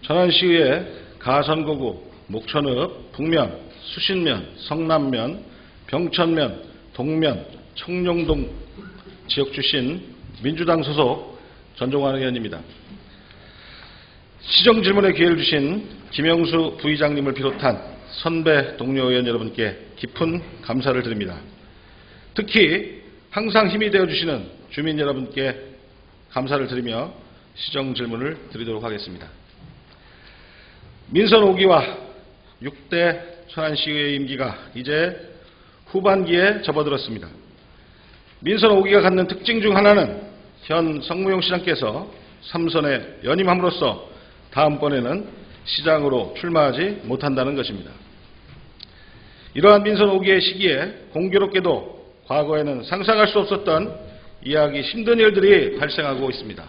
천안시의회 가선거구, 목천읍, 북면, 수신면, 성남면, 병천면, 동면, 청룡동 지역 출신 민주당 소속 전종환 의원입니다. 시정 질문에 기회를 주신 김영수 부의장님을 비롯한 선배 동료 의원 여러분께 깊은 감사를 드립니다. 특히 항상 힘이 되어주시는 주민 여러분께 감사를 드리며 시정 질문을 드리도록 하겠습니다. 민선 5기와 6대 천안시의회 임기가 이제 후반기에 접어들었습니다. 민선 5기가 갖는 특징 중 하나는 현 성무용 시장께서 3선에 연임함으로써 다음번에는 시장으로 출마하지 못한다는 것입니다. 이러한 민선 5기의 시기에 공교롭게도 과거에는 상상할 수 없었던 이해하기 힘든 일들이 발생하고 있습니다.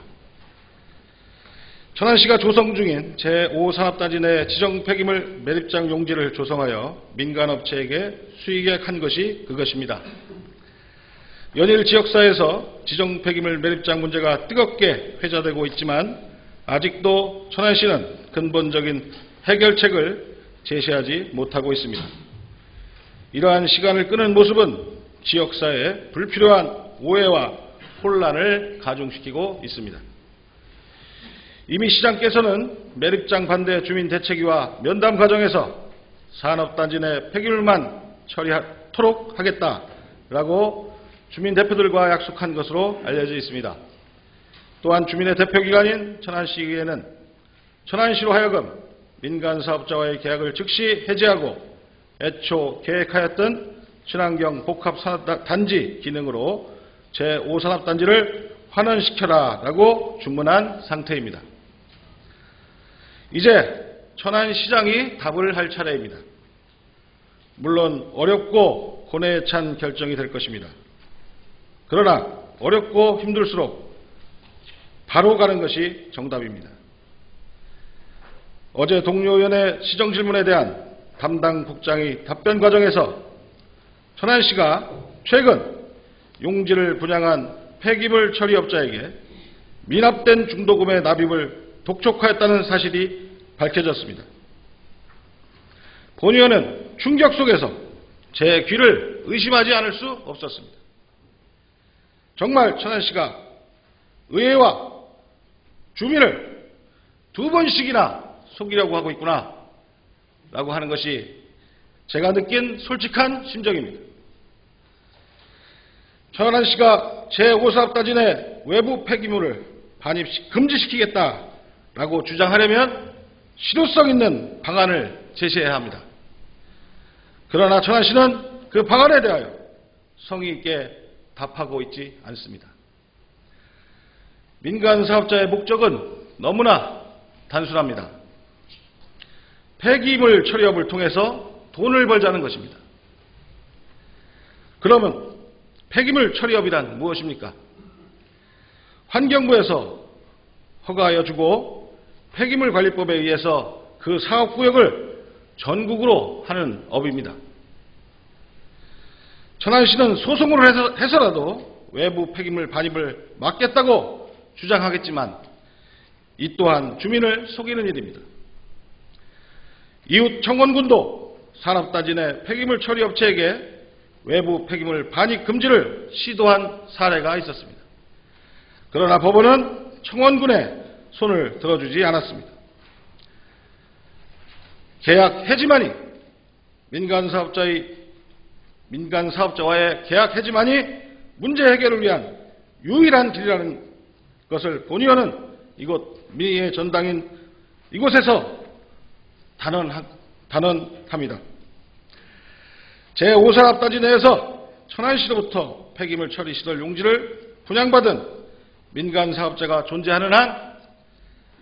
천안시가 조성 중인 제5산업단지 내 지정 폐기물 매립장 용지를 조성하여 민간업체에게 수의계약한 것이 그것입니다. 연일 지역사회에서 지정 폐기물 매립장 문제가 뜨겁게 회자되고 있지만 아직도 천안시는 근본적인 해결책을 제시하지 못하고 있습니다. 이러한 시간을 끄는 모습은 지역사회에 불필요한 오해와 혼란을 가중시키고 있습니다. 이미 시장께서는 매립장 반대 주민 대책위와 면담 과정에서 산업단지 내 폐기물만 처리하도록 하겠다라고 주민 대표들과 약속한 것으로 알려져 있습니다. 또한 주민의 대표기관인 천안시의회는 천안시로 하여금 민간사업자와의 계약을 즉시 해지하고 애초 계획하였던 친환경 복합산업단지 기능으로 제5산업단지를 환원시켜라라고 주문한 상태입니다. 이제 천안시장이 답을 할 차례입니다. 물론 어렵고 고뇌에 찬 결정이 될 것입니다. 그러나 어렵고 힘들수록 바로 가는 것이 정답입니다. 어제 동료 의원의 시정 질문에 대한 담당 국장의 답변 과정에서 천안시가 최근 용지를 분양한 폐기물 처리업자에게 미납된 중도금의 납입을 독촉하였다는 사실이 밝혀졌습니다. 본 의원은 충격 속에서 제 귀를 의심하지 않을 수 없었습니다. 정말 천안시가 의회와 주민을 두 번씩이나 속이려고 하고 있구나 라고 하는 것이 제가 느낀 솔직한 심정입니다. 천안시가 제5사업단지 내 외부 폐기물을 반입 금지시키겠다라고 주장하려면 실효성 있는 방안을 제시해야 합니다. 그러나 천안시는 그 방안에 대하여 성의 있게 답하고 있지 않습니다. 민간사업자의 목적은 너무나 단순합니다. 폐기물 처리업을 통해서 돈을 벌자는 것입니다. 그러면 폐기물 처리업이란 무엇입니까? 환경부에서 허가하여주고 폐기물관리법에 의해서 그 사업구역을 전국으로 하는 업입니다. 천안시는 소송으로 해서라도 외부 폐기물 반입을 막겠다고 주장하겠지만 이 또한 주민을 속이는 일입니다. 이웃 청원군도 산업단지 내 폐기물 처리업체에게 외부 폐기물 반입 금지를 시도한 사례가 있었습니다. 그러나 법원은 청원군의 손을 들어주지 않았습니다. 계약 해지만이 민간사업자와의 계약 해지만이 문제 해결을 위한 유일한 길이라는 것을 본 의원은 이곳 민의의 전당인 이곳에서 단언합니다. 제5산업단지 내에서 천안시로부터 폐기물 처리 시설 용지를 분양받은 민간사업자가 존재하는 한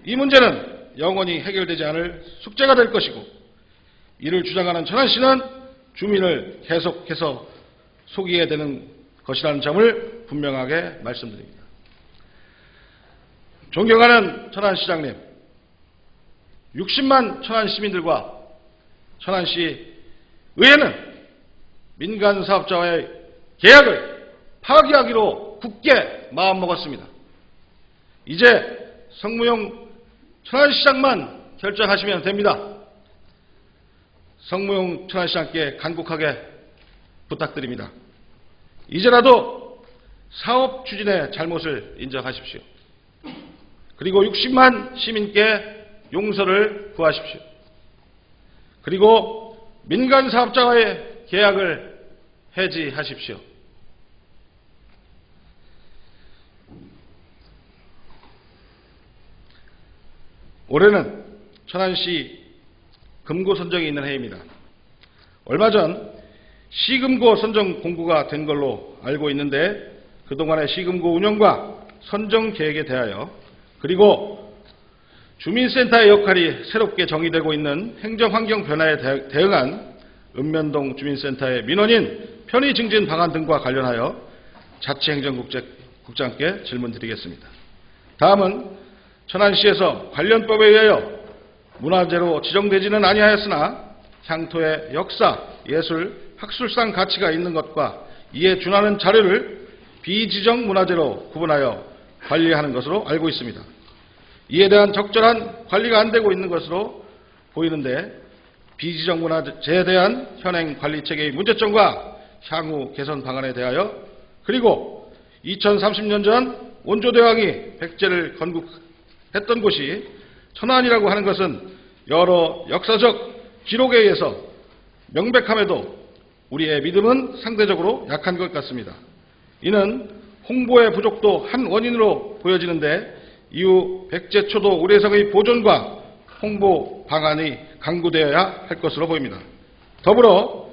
이 문제는 영원히 해결되지 않을 숙제가 될 것이고 이를 주장하는 천안시는 주민을 계속해서 속이게 되는 것이라는 점을 분명하게 말씀드립니다. 존경하는 천안시장님, 60만 천안 시민들과 천안시 의회는 민간사업자와의 계약을 파기하기로 굳게 마음먹었습니다. 이제 성무용 천안시장만 결정하시면 됩니다. 성무용 천안시장께 간곡하게 부탁드립니다. 이제라도 사업 추진의 잘못을 인정하십시오. 그리고 60만 시민께 용서를 구하십시오. 그리고 민간 사업자와의 계약을 해지하십시오. 올해는 천안시 금고 선정이 있는 해입니다. 얼마 전 시금고 선정 공고가 된 걸로 알고 있는데 그동안의 시금고 운영과 선정 계획에 대하여 그리고 주민센터의 역할이 새롭게 정의되고 있는 행정환경 변화에 대응한 읍면동 주민센터의 민원인 편의 증진 방안 등과 관련하여 자치행정국장께 질문드리겠습니다. 다음은 천안시에서 관련법에 의하여 문화재로 지정되지는 아니하였으나 향토의 역사, 예술, 학술상 가치가 있는 것과 이에 준하는 자료를 비지정 문화재로 구분하여 관리하는 것으로 알고 있습니다. 이에 대한 적절한 관리가 안 되고 있는 것으로 보이는데 비지정 문화재에 대한 현행 관리 체계의 문제점과 향후 개선 방안에 대하여 그리고 2030년 전 원조대왕이 백제를 건국했던 곳이 천안이라고 하는 것은 여러 역사적 기록에 의해서 명백함에도 우리의 믿음은 상대적으로 약한 것 같습니다. 이는 홍보의 부족도 한 원인으로 보여지는데 이후 백제초도 우레성의 보존과 홍보 방안이 강구되어야 할 것으로 보입니다. 더불어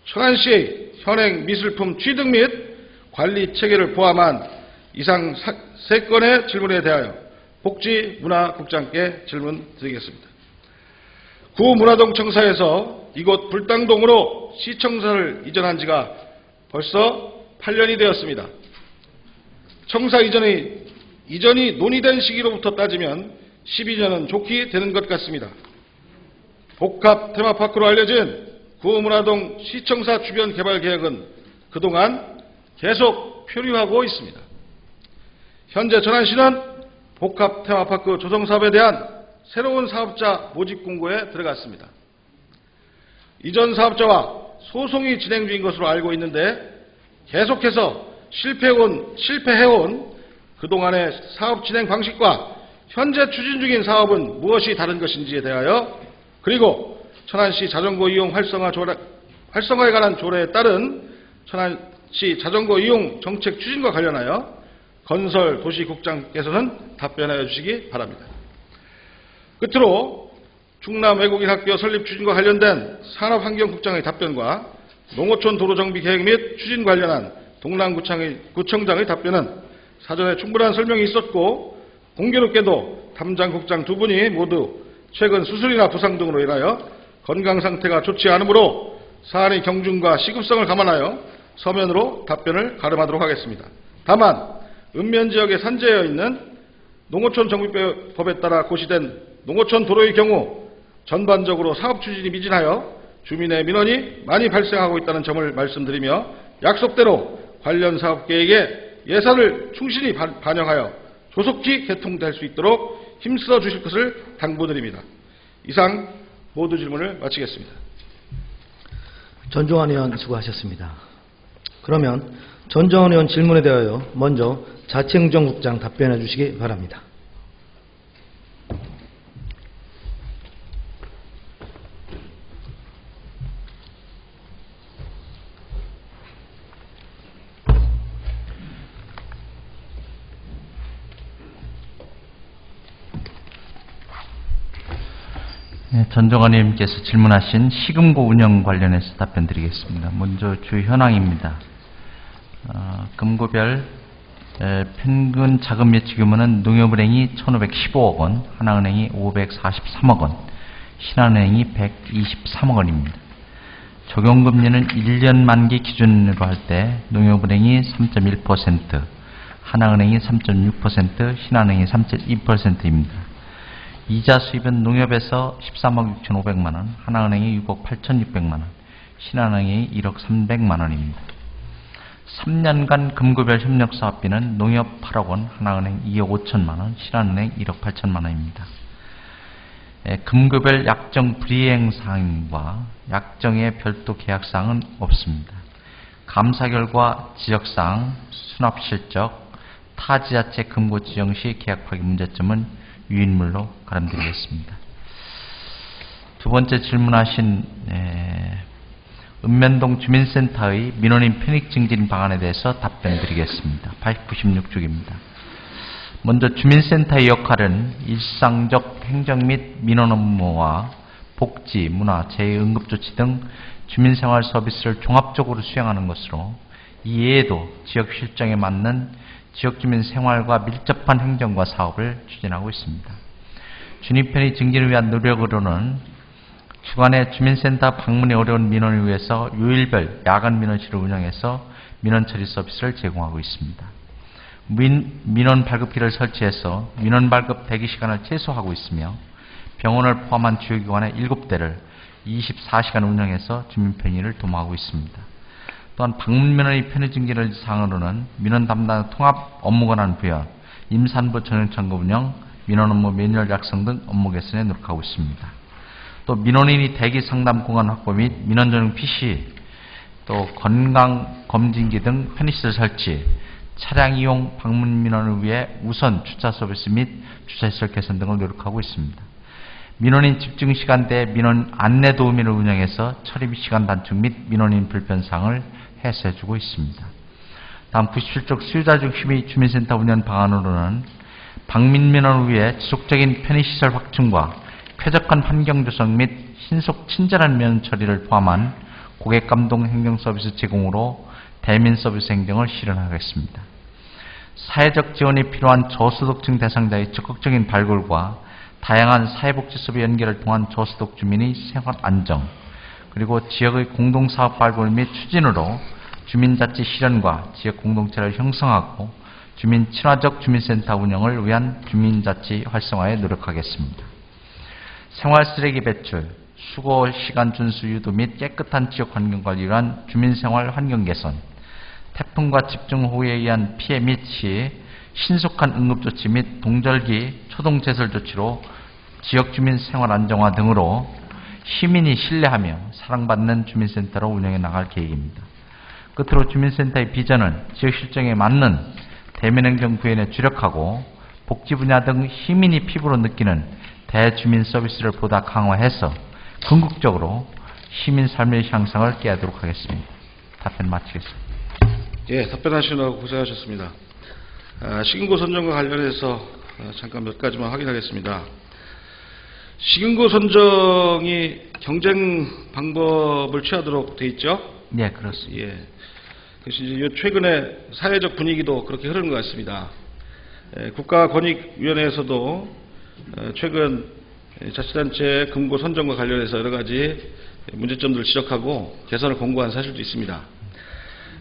천안시의 현행 미술품 취득 및 관리 체계를 포함한 이상 3건의 질문에 대하여 복지문화국장께 질문드리겠습니다. 구문화동 청사에서 이곳 불당동으로 시청사를 이전한 지가 벌써 8년이 되었습니다. 청사 이전이 논의된 시기로부터 따지면 12년은 좋게 되는 것 같습니다. 복합 테마파크로 알려진 구문화동 시청사 주변 개발 계획은 그동안 계속 표류하고 있습니다. 현재 천안시는 복합 테마파크 조성 사업에 대한 새로운 사업자 모집 공고에 들어갔습니다. 이전 사업자와 소송이 진행 중인 것으로 알고 있는데 계속해서 실패해온 그동안의 사업 진행 방식과 현재 추진 중인 사업은 무엇이 다른 것인지에 대하여 그리고 천안시 자전거 이용 활성화에 관한 조례에 따른 천안시 자전거 이용 정책 추진과 관련하여 건설도시국장께서는 답변해 주시기 바랍니다. 끝으로 충남 외국인 학교 설립 추진과 관련된 산업환경국장의 답변과 농어촌 도로정비 계획 및 추진 관련한 동남구청장의 답변은 사전에 충분한 설명이 있었고 공교롭게도 담당국장 두 분이 모두 최근 수술이나 부상 등으로 인하여 건강 상태가 좋지 않으므로 사안의 경중과 시급성을 감안하여 서면으로 답변을 가름하도록 하겠습니다. 다만 읍면지역에 산재되어 있는 농어촌 정비법에 따라 고시된 농어촌 도로의 경우 전반적으로 사업 추진이 미진하여 주민의 민원이 많이 발생하고 있다는 점을 말씀드리며 약속대로 관련 사업 계획에 예산을 충실히 반영하여 조속히 개통될 수 있도록 힘써 주실 것을 당부드립니다. 이상 모두 질문을 마치겠습니다. 전종환 의원 수고하셨습니다. 그러면 전종환 의원 질문에 대하여 먼저 자치행정국장 답변해 주시기 바랍니다. 전종환 의원님께서 질문하신 시금고 운영 관련해서 답변드리겠습니다. 먼저 주 현황입니다. 금고별 평균 자금 예치 규모는 농협은행이 1,515억 원, 하나은행이 543억 원, 신한은행이 123억 원입니다. 적용금리는 1년 만기 기준으로 할 때 농협은행이 3.1%, 하나은행이 3.6%, 신한은행이 3.2%입니다. 이자 수입은 농협에서 13억 6,500만 원, 하나은행이 6억 8,600만 원, 신한은행이 1억 300만 원입니다. 3년간 금고별 협력사업비는 농협 8억 원, 하나은행 2억 5천만 원, 신한은행 1억 8천만 원입니다. 금고별 약정 불이행 사항과 약정의 별도 계약 사항은 없습니다. 감사 결과 지적사항, 수납 실적, 타 지자체 금고 지정 시 계약 파기 문제점은 유인물로 가름드리겠습니다. 두 번째 질문하신 읍면동 주민센터의 민원인 편익 증진 방안에 대해서 답변드리겠습니다. 896쪽입니다. 먼저 주민센터의 역할은 일상적 행정 및 민원 업무와 복지, 문화, 재해응급조치 등 주민생활 서비스를 종합적으로 수행하는 것으로 이 외에도 지역 실정에 맞는 지역 주민 생활과 밀접한 행정과 사업을 추진하고 있습니다. 주민 편의 증진을 위한 노력으로는 주간에 주민센터 방문이 어려운 민원을 위해서 요일별 야간 민원실을 운영해서 민원 처리 서비스를 제공하고 있습니다. 민원 발급기를 설치해서 민원 발급 대기 시간을 최소화하고 있으며 병원을 포함한 주요기관의 7대를 24시간 운영해서 주민 편의를 도모하고 있습니다. 또한 방문 민원의 편의 증진을 사항으로는 민원 담당 통합 업무 권한 부여, 임산부 전용창구 운영, 민원 업무 매뉴얼 작성 등 업무 개선에 노력하고 있습니다. 또 민원인이 대기 상담 공간 확보 및 민원 전용 PC, 또 건강 검진기 등 편의시설 설치, 차량 이용 방문 민원을 위해 우선 주차 서비스 및 주차시설 개선 등을 노력하고 있습니다. 민원인 집중 시간대 민원 안내 도우미를 운영해서 처리 시간 단축 및 민원인 불편 사항을 해소해주고 있습니다. 다음 97쪽 수요자 중심의 주민센터 운영 방안으로는 방문 민원을 위해 지속적인 편의시설 확충과 쾌적한 환경 조성 및 신속 친절한 민원 처리를 포함한 고객 감동 행정 서비스 제공으로 대민 서비스 행정을 실현하겠습니다. 사회적 지원이 필요한 저소득층 대상자의 적극적인 발굴과 다양한 사회복지수비 연계를 통한 저소득 주민의 생활 안정, 그리고 지역의 공동사업 발굴 및 추진으로 주민자치 실현과 지역 공동체를 형성하고 주민 친화적 주민센터 운영을 위한 주민자치 활성화에 노력하겠습니다. 생활 쓰레기 배출, 수거 시간 준수 유도 및 깨끗한 지역 환경 관리를 위한 주민생활 환경 개선, 태풍과 집중호우에 의한 피해 및 시 신속한 응급조치 및 동절기 초동제설 조치로 지역 주민 생활 안정화 등으로 시민이 신뢰하며 사랑받는 주민센터로 운영해 나갈 계획입니다. 끝으로 주민센터의 비전은 지역 실정에 맞는 대민행정 구현에 주력하고 복지 분야 등 시민이 피부로 느끼는 대주민 서비스를 보다 강화해서 궁극적으로 시민 삶의 향상을 꾀하도록 하겠습니다. 답변 마치겠습니다. 예, 답변하시느라고 고생하셨습니다. 식인고 선정과 관련해서 잠깐 몇 가지만 확인하겠습니다. 식인고 선정이 경쟁 방법을 취하도록 돼 있죠? 네, 그렇습니다. 예. 그래서 이제 최근에 사회적 분위기도 그렇게 흐르는 것 같습니다. 국가권익위원회에서도 최근 자치단체 금고 선정과 관련해서 여러 가지 문제점들을 지적하고 개선을 권고한 사실도 있습니다.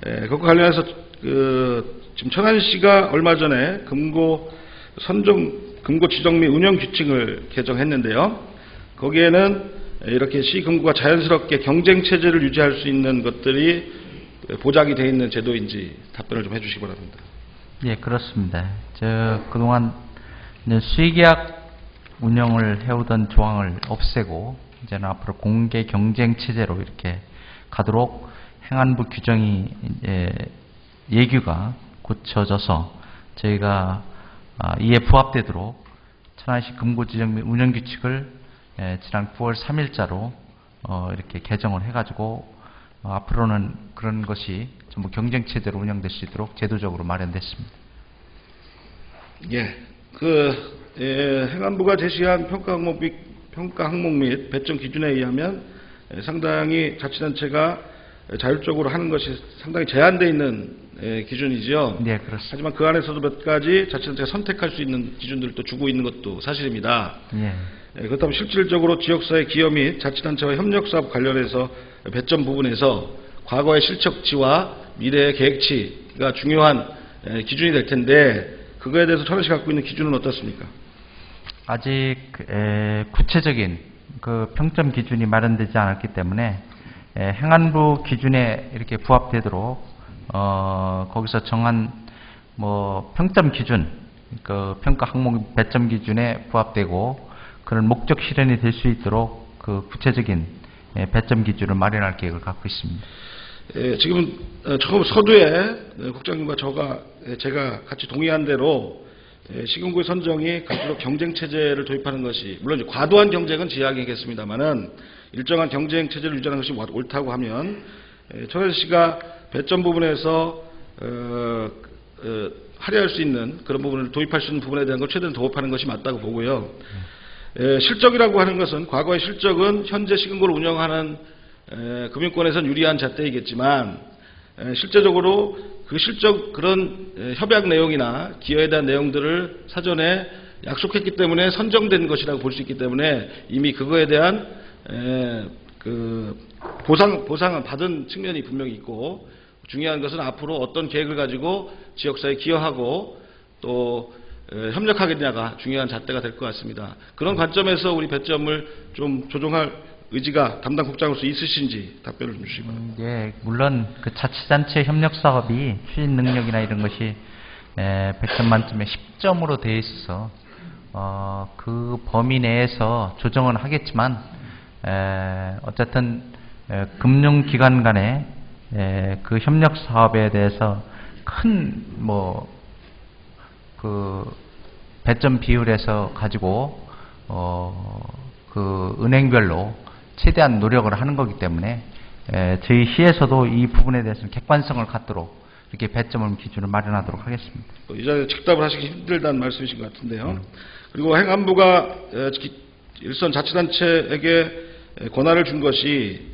그것과 관련해서 지금 천안시가 얼마 전에 금고 지정 및 운영 규칙을 개정했는데요. 거기에는 이렇게 시금고가 자연스럽게 경쟁 체제를 유지할 수 있는 것들이 보장이 되어 있는 제도인지 답변을 좀 해주시기 바랍니다. 예, 그렇습니다. 그동안 수의계약 운영을 해오던 조항을 없애고 이제는 앞으로 공개 경쟁 체제로 이렇게 가도록 행안부 규정이 예규가 고쳐져서 저희가 이에 부합되도록 천안시 금고지정 및 운영규칙을 지난 9월 3일자로 이렇게 개정을 해가지고 앞으로는 그런 것이 전부 경쟁체제로 운영될 수 있도록 제도적으로 마련됐습니다. 예, 행안부가 제시한 평가 항목 및 배정 기준에 의하면 상당히 자치단체가 자율적으로 하는 것이 상당히 제한되어 있는 기준이지요. 네, 그렇습니다. 하지만 그 안에서도 몇 가지 자치단체가 선택할 수 있는 기준들을 또 주고 있는 것도 사실입니다. 예. 그렇다면 실질적으로 지역사회 기여 및 자치단체와 협력사업 관련해서 배점 부분에서 과거의 실적치와 미래의 계획치가 중요한 기준이 될 텐데 그거에 대해서 천안시가 갖고 있는 기준은 어떻습니까? 아직 구체적인 그 평점 기준이 마련되지 않았기 때문에 행안부 기준에 이렇게 부합되도록 거기서 정한 평점 기준, 그 평가 항목 배점 기준에 부합되고 그런 목적 실현이 될 수 있도록 그 구체적인 배점 기준을 마련할 계획을 갖고 있습니다. 지금 처음 서두에 국장님과 제가 같이 동의한 대로 시군구의 선정이 갈수록 경쟁 체제를 도입하는 것이, 물론 이제 과도한 경쟁은 지양하겠습니다만은 일정한 경쟁 체제를 유지하는 것이 옳다고 하면 천안시가 배점 부분에서 할애할 수 있는 그런 부분을 도입할 수 있는 부분에 대한 걸 최대한 도입하는 것이 맞다고 보고요. 실적이라고 하는 것은, 과거의 실적은 현재 시군구를 운영하는 금융권에선 유리한 잣대이겠지만 실제적으로 그 실적, 그런 협약 내용이나 기여에 대한 내용들을 사전에 약속했기 때문에 선정된 것이라고 볼 수 있기 때문에 이미 그거에 대한 그 보상을 받은 측면이 분명히 있고, 중요한 것은 앞으로 어떤 계획을 가지고 지역사회에 기여하고 또 협력하겠냐가 중요한 잣대가 될 것 같습니다. 그런 관점에서 우리 배점을 좀 조정할 의지가 담당 국장으로서 있으신지 답변을 좀 주시기 바랍니다. 예, 물론 그 자치단체 협력 사업이 추진 능력이나 이런 것이 100점 만점에 10점으로 되어 있어서 그 범위 내에서 조정은 하겠지만 어쨌든 금융기관 간의 그 협력 사업에 대해서 큰 그 배점 비율에서 가지고 그 은행별로 최대한 노력을 하는 거기 때문에 저희 시에서도 이 부분에 대해서는 객관성을 갖도록 이렇게 배점을 기준을 마련하도록 하겠습니다. 이 자리에 즉답을 하시기 힘들다는 말씀이신 것 같은데요. 그리고 행안부가 일선 자치단체에게 권한을 준 것이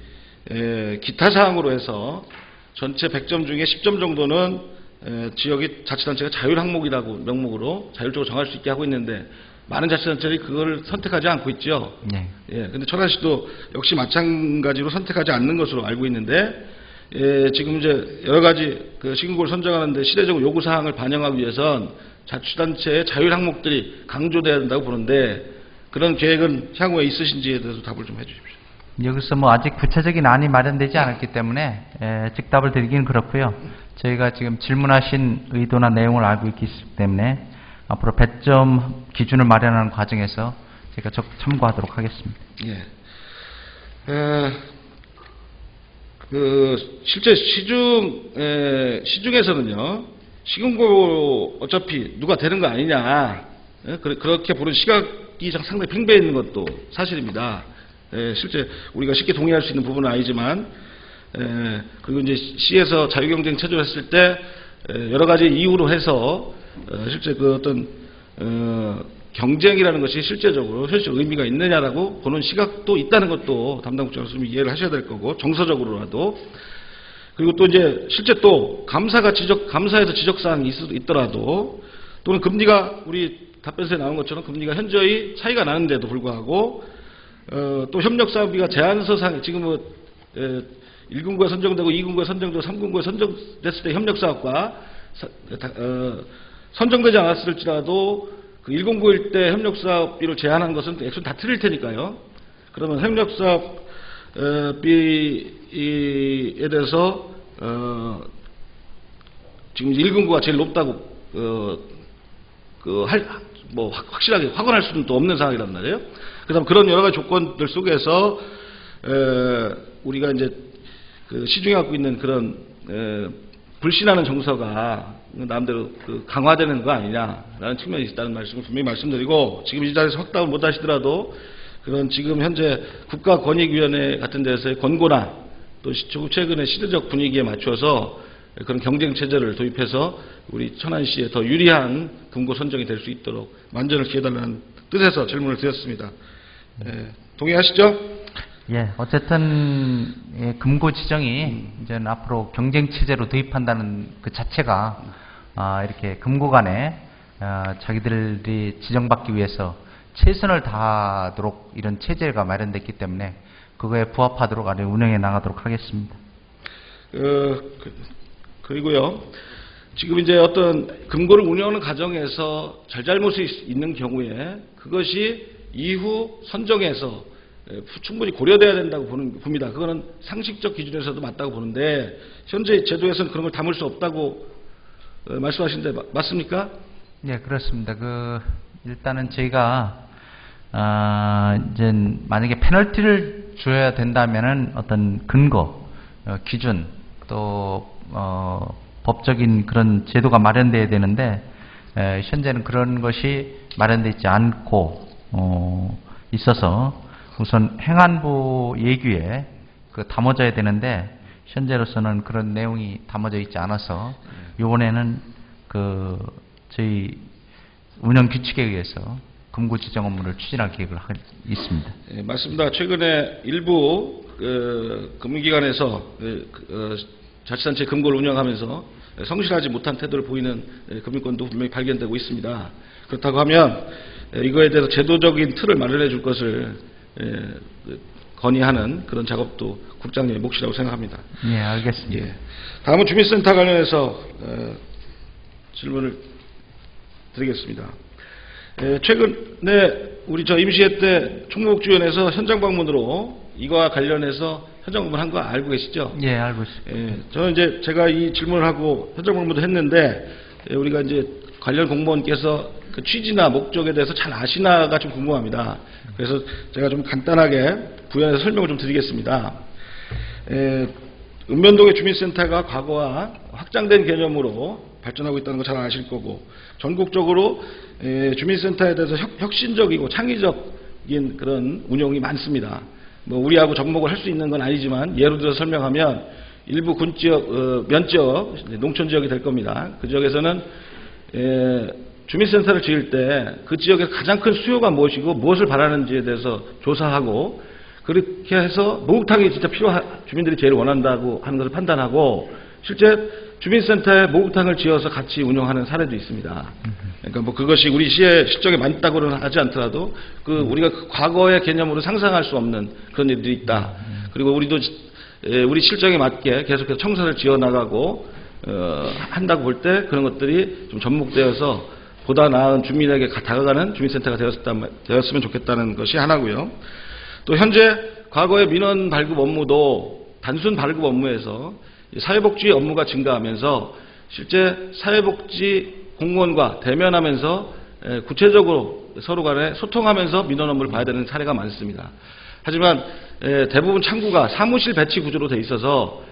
기타 사항으로 해서 전체 100점 중에 10점 정도는 지역이 자치단체가 자율 항목이라고 명목으로 자율적으로 정할 수 있게 하고 있는데 많은 자치단체들이 그걸 선택하지 않고 있죠. 네. 근데 천안시도 역시 마찬가지로 선택하지 않는 것으로 알고 있는데, 지금 이제 여러 가지 그 시군구를 선정하는데 시대적 요구 사항을 반영하기 위해선 자치단체의 자율 항목들이 강조돼야 된다고 보는데, 그런 계획은 향후에 있으신지에 대해서 답을 좀 해주십시오. 여기서 아직 구체적인 안이 마련되지 않았기 때문에 즉답을 드리긴 그렇고요. 저희가 지금 질문하신 의도나 내용을 알고 있기 때문에 앞으로 배점 기준을 마련하는 과정에서 제가 참고하도록 하겠습니다. 실제 시중에서는요, 시군구 어차피 누가 되는 거 아니냐, 그렇게 보는 시각이 상당히 팽배해 있는 것도 사실입니다. 실제 우리가 쉽게 동의할 수 있는 부분은 아니지만, 그리고 이제 시에서 자유경쟁 체제를 했을 때 여러 가지 이유로 해서 실제 그 어떤 경쟁이라는 것이 실제적으로 현실 의미가 있느냐라고 보는 시각도 있다는 것도 담당 국장으로서 이해를 하셔야 될 거고, 정서적으로라도. 그리고 또 이제 실제 또 감사에서 지적사항이 있더라도, 또는 금리가 우리 답변서에 나온 것처럼 금리가 현저히 차이가 나는데도 불구하고 또 협력사업비가 제안서상 지금 1군구에 선정되고 2군구에 선정되고 3군구에 선정됐을 때 협력사업과 선정되지 않았을지라도 그 1군구일 때 협력사업비를 제한한 것은 액수는 다 틀릴 테니까요. 그러면 협력사업비에 대해서 지금 1군구가 제일 높다고 확실하게 확언할 수는 또 없는 상황이란 말이에요. 그다음 그런 여러 가지 조건들 속에서 우리가 이제 그 시중에 갖고 있는 그런 불신하는 정서가 남대로 강화되는 거 아니냐라는 측면이 있다는 말씀을 분명히 말씀드리고, 지금 이 자리에서 확답을 못 하시더라도 그런 지금 현재 국가권익위원회 같은 데서의 권고나 또 최근의 시대적 분위기에 맞춰서 그런 경쟁 체제를 도입해서 우리 천안시에 더 유리한 금고 선정이 될 수 있도록 만전을 기해달라는 뜻에서 질문을 드렸습니다. 동의하시죠? 예, 어쨌든 금고 지정이 이제는 앞으로 경쟁 체제로 도입한다는 그 자체가 이렇게 금고 간에 자기들이 지정받기 위해서 최선을 다하도록 이런 체제가 마련됐기 때문에 그거에 부합하도록 운영해 나가도록 하겠습니다. 그리고요, 지금 이제 어떤 금고를 운영하는 과정에서 잘잘못이 있는 경우에 그것이 이후 선정에서 충분히 고려돼야 된다고 봅니다. 그거는 상식적 기준에서도 맞다고 보는데, 현재 제도에서는 그런 걸 담을 수 없다고 말씀하시는데 맞습니까? 네, 그렇습니다. 일단은 저희가 이제 만약에 페널티를 줘야 된다면은 어떤 근거, 기준, 또 법적인 그런 제도가 마련돼야 되는데 현재는 그런 것이 마련되어 있지 않고 있어서 우선 행안부 예규에 담아져야 되는데 현재로서는 그런 내용이 담아져 있지 않아서 이번에는 저희 운영 규칙에 의해서 금고 지정 업무를 추진할 계획을 있습니다. 예, 맞습니다. 최근에 일부 금융기관에서 자치단체 금고를 운영하면서 성실하지 못한 태도를 보이는 금융권도 분명히 발견되고 있습니다. 그렇다고 하면 이거에 대해서 제도적인 틀을 마련해 줄 것을 건의하는 그런 작업도 국장님의 몫이라고 생각합니다. 예, 알겠습니다. 예. 다음은 주민센터 관련해서 질문을 드리겠습니다. 최근에 우리 임시회 때 총무복지위원회에서 현장 방문으로 이거와 관련해서 현장 방문한 거 알고 계시죠? 예, 알고 있습니다. 예, 저는 이제 제가 이 질문을 하고 현장 방문도 했는데 우리가 이제 관련 공무원께서 그 취지나 목적에 대해서 잘 아시나가 좀 궁금합니다. 그래서 제가 좀 간단하게 부연해서 설명을 좀 드리겠습니다. 읍면동의 주민센터가 과거와 확장된 개념으로 발전하고 있다는 거 잘 아실 거고, 전국적으로 주민센터에 대해서 혁신적이고 창의적인 그런 운영이 많습니다. 뭐 우리하고 접목을 할 수 있는 건 아니지만 예로 들어 설명하면 일부 군지역, 면지역, 농촌지역이 될 겁니다. 그 지역에서는 주민센터를 지을 때 그 지역에서 가장 큰 수요가 무엇이고 무엇을 바라는지에 대해서 조사하고, 그렇게 해서 목욕탕이 진짜 주민들이 제일 원한다고 하는 것을 판단하고 실제 주민센터에 목욕탕을 지어서 같이 운영하는 사례도 있습니다. 그러니까 뭐 그것이 우리 시의 실적에 맞다고는 하지 않더라도 우리가 과거의 개념으로 상상할 수 없는 그런 일들이 있다. 그리고 우리도 우리 실정에 맞게 계속해서 청사를 지어 나가고 한다고 볼 때 그런 것들이 좀 접목되어서 보다 나은 주민에게 다가가는 주민센터가 되었으면 좋겠다는 것이 하나고요. 또 현재 과거의 민원 발급 업무도 단순 발급 업무에서 사회복지 업무가 증가하면서 실제 사회복지 공무원과 대면하면서 구체적으로 서로 간에 소통하면서 민원 업무를 봐야 되는 사례가 많습니다. 하지만 대부분 창구가 사무실 배치 구조로 돼 있어서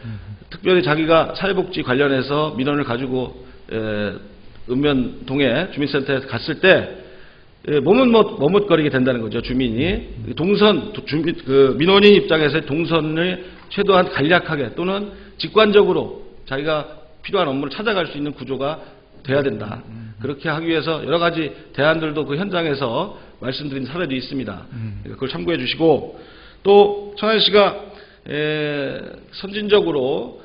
특별히 자기가 사회복지 관련해서 민원을 가지고 읍면동에 주민센터에 갔을 때 머뭇거리게 된다는 거죠. 주민이 민원인 입장에서의 동선을 최대한 간략하게 또는 직관적으로 자기가 필요한 업무를 찾아갈 수 있는 구조가 돼야 된다. 그렇게 하기 위해서 여러 가지 대안들도 그 현장에서 말씀드린 사례도 있습니다. 그걸 참고해 주시고, 또 천안시가 선진적으로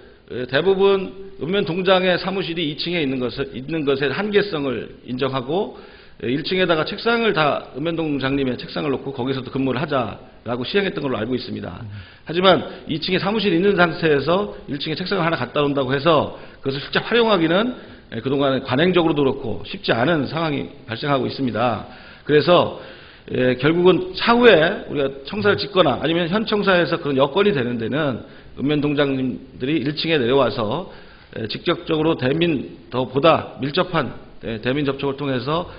대부분 읍면동장의 사무실이 2층에 있는 것의 한계성을 인정하고 1층에다가 책상을 다 읍면동장님의 책상을 놓고 거기서도 근무를 하자라고 시행했던 걸로 알고 있습니다. 하지만 2층에 사무실이 있는 상태에서 1층에 책상을 하나 갖다 놓는다고 해서 그것을 실제 활용하기는 그동안 관행적으로도 그렇고 쉽지 않은 상황이 발생하고 있습니다. 그래서 결국은 차후에 우리가 청사를 짓거나 아니면 현 청사에서 그런 여건이 되는 데는 읍면동장님들이 1층에 내려와서 직접적으로 보다 밀접한 대민 접촉을 통해서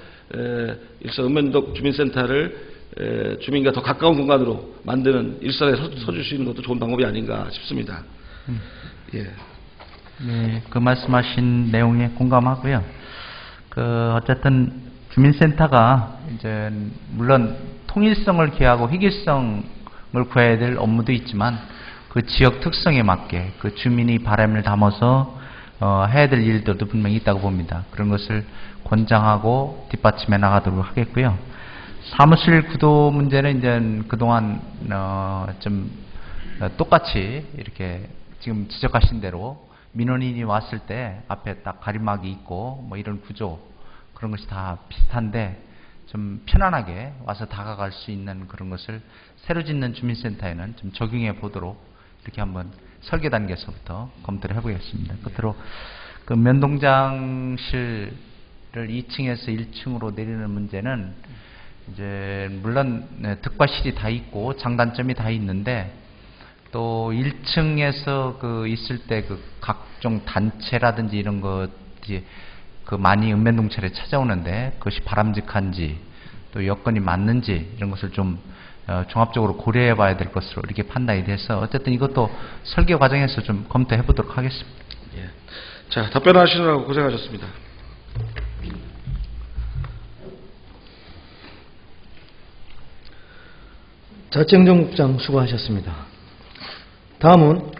일선 읍면동 주민센터를 주민과 더 가까운 공간으로 만드는 일선에 서주시는 것도 좋은 방법이 아닌가 싶습니다. 예. 네, 그 말씀하신 내용에 공감하고요. 어쨌든 주민센터가 이제 물론 통일성을 기하고 희귀성을 구해야 될 업무도 있지만 그 지역 특성에 맞게 그 주민이 바람을 담아서 해야 될 일들도 분명히 있다고 봅니다. 그런 것을 권장하고 뒷받침해 나가도록 하겠고요. 사무실 구도 문제는 이제 그동안 좀 똑같이 이렇게 지금 지적하신 대로 민원인이 왔을 때 앞에 딱 가림막이 있고 뭐 이런 구조 그런 것이 다 비슷한데 좀 편안하게 와서 다가갈 수 있는 그런 것을 새로 짓는 주민센터에는 좀 적용해 보도록 이렇게 한번 설계 단계에서부터 검토를 해보겠습니다. 끝으로 그 면동장실을 2층에서 1층으로 내리는 문제는 이제 물론 득과실이 다 있고 장단점이 다 있는데 또 1층에서 있을 때 각종 단체라든지 이런 것이 많이 읍면동철에 찾아오는데 그것이 바람직한지 또 여건이 맞는지 이런 것을 좀 종합적으로 고려해 봐야 될 것으로 이렇게 판단이 돼서 어쨌든 이것도 설계 과정에서 좀 검토해 보도록 하겠습니다. 예. 자, 답변하시느라고 고생하셨습니다. 자치행정국장 수고하셨습니다. 다음은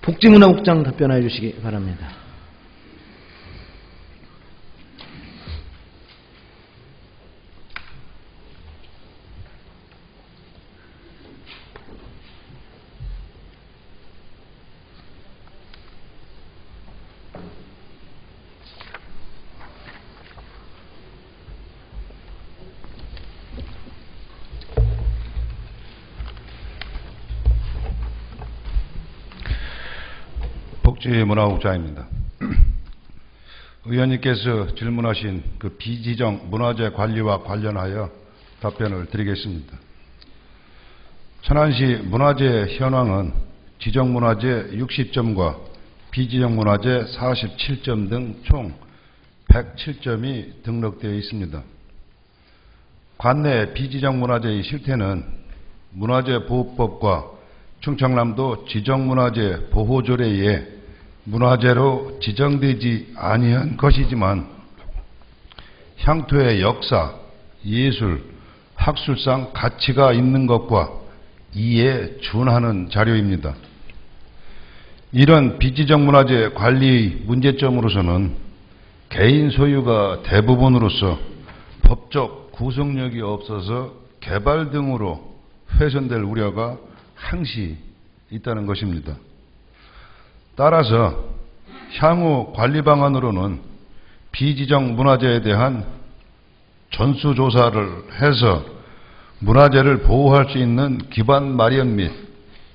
복지문화국장 답변해 주시기 바랍니다. 복지문화국장입니다. 의원님께서 질문하신 그 비지정 문화재 관리와 관련하여 답변을 드리겠습니다. 천안시 문화재 현황은 지정문화재 60점과 비지정문화재 47점 등 총 107점이 등록되어 있습니다. 관내 비지정문화재의 실태는 문화재보호법과 충청남도 지정문화재 보호조례에 의해 문화재로 지정되지 아니한 것이지만 향토의 역사, 예술, 학술상 가치가 있는 것과 이에 준하는 자료입니다. 이런 비지정문화재 관리의 문제점으로서는 개인 소유가 대부분으로서 법적 구속력이 없어서 개발 등으로 훼손될 우려가 항시 있다는 것입니다. 따라서 향후 관리 방안으로는 비지정 문화재에 대한 전수조사를 해서 문화재를 보호할 수 있는 기반 마련 및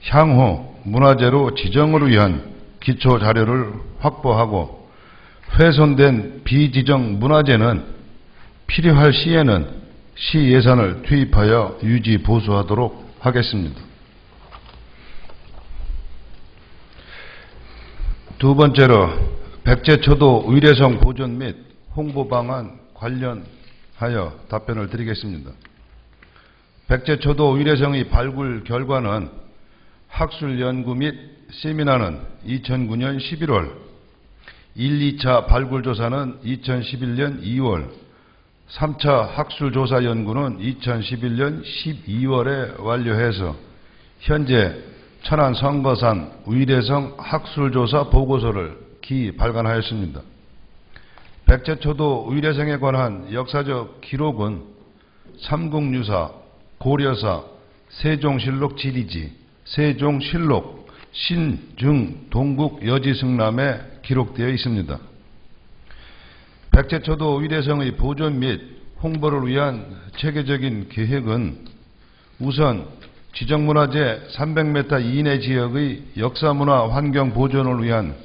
향후 문화재로 지정을 위한 기초 자료를 확보하고 훼손된 비지정 문화재는 필요할 시에는 시 예산을 투입하여 유지 보수하도록 하겠습니다. 두 번째로 백제초도 의례성 보존 및 홍보 방안 관련하여 답변을 드리겠습니다. 백제초도 의례성의 발굴 결과는 학술연구 및 세미나는 2009년 11월, 1, 2차 발굴조사는 2011년 2월, 3차 학술조사 연구는 2011년 12월에 완료해서 현재 천안 성거산 의례성 학술조사 보고서를 기 발간하였습니다. 백제초도 의례성에 관한 역사적 기록은 삼국유사, 고려사, 세종실록 지리지, 세종실록, 신중, 동국 여지승람에 기록되어 있습니다. 백제초도 의례성의 보존 및 홍보를 위한 체계적인 계획은 우선 지정문화재 300m 이내 지역의 역사문화 환경 보존을 위한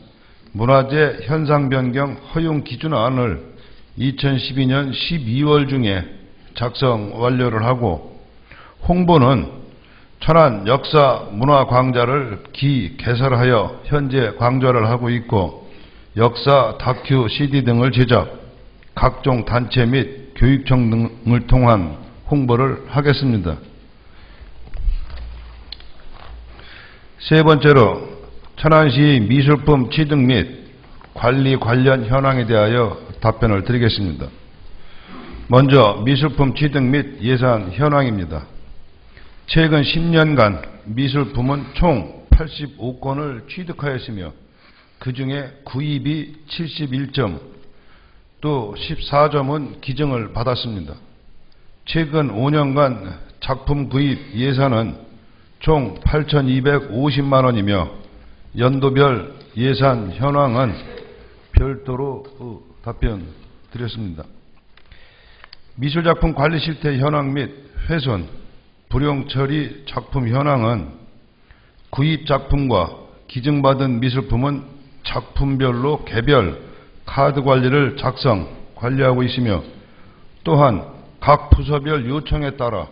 문화재 현상 변경 허용 기준안을 2012년 12월 중에 작성 완료를 하고 홍보는 천안 역사 문화 광자를 개설하여 현재 광자를 하고 있고 역사 다큐 CD 등을 제작, 각종 단체 및 교육청 등을 통한 홍보를 하겠습니다. 세 번째로 천안시 미술품 취득 및 관리 관련 현황에 대하여 답변을 드리겠습니다. 먼저 미술품 취득 및 예산 현황입니다. 최근 10년간 미술품은 총 85건을 취득하였으며 그 중에 구입이 71점, 또 14점은 기증을 받았습니다. 최근 5년간 작품 구입 예산은 총 8,250만 원이며 연도별 예산 현황은 별도로 답변 드렸습니다. 미술작품 관리 실태 현황 및 훼손, 불용 처리 작품 현황은 구입 작품과 기증받은 미술품은 작품별로 개별 카드 관리를 작성, 관리하고 있으며 또한 각 부서별 요청에 따라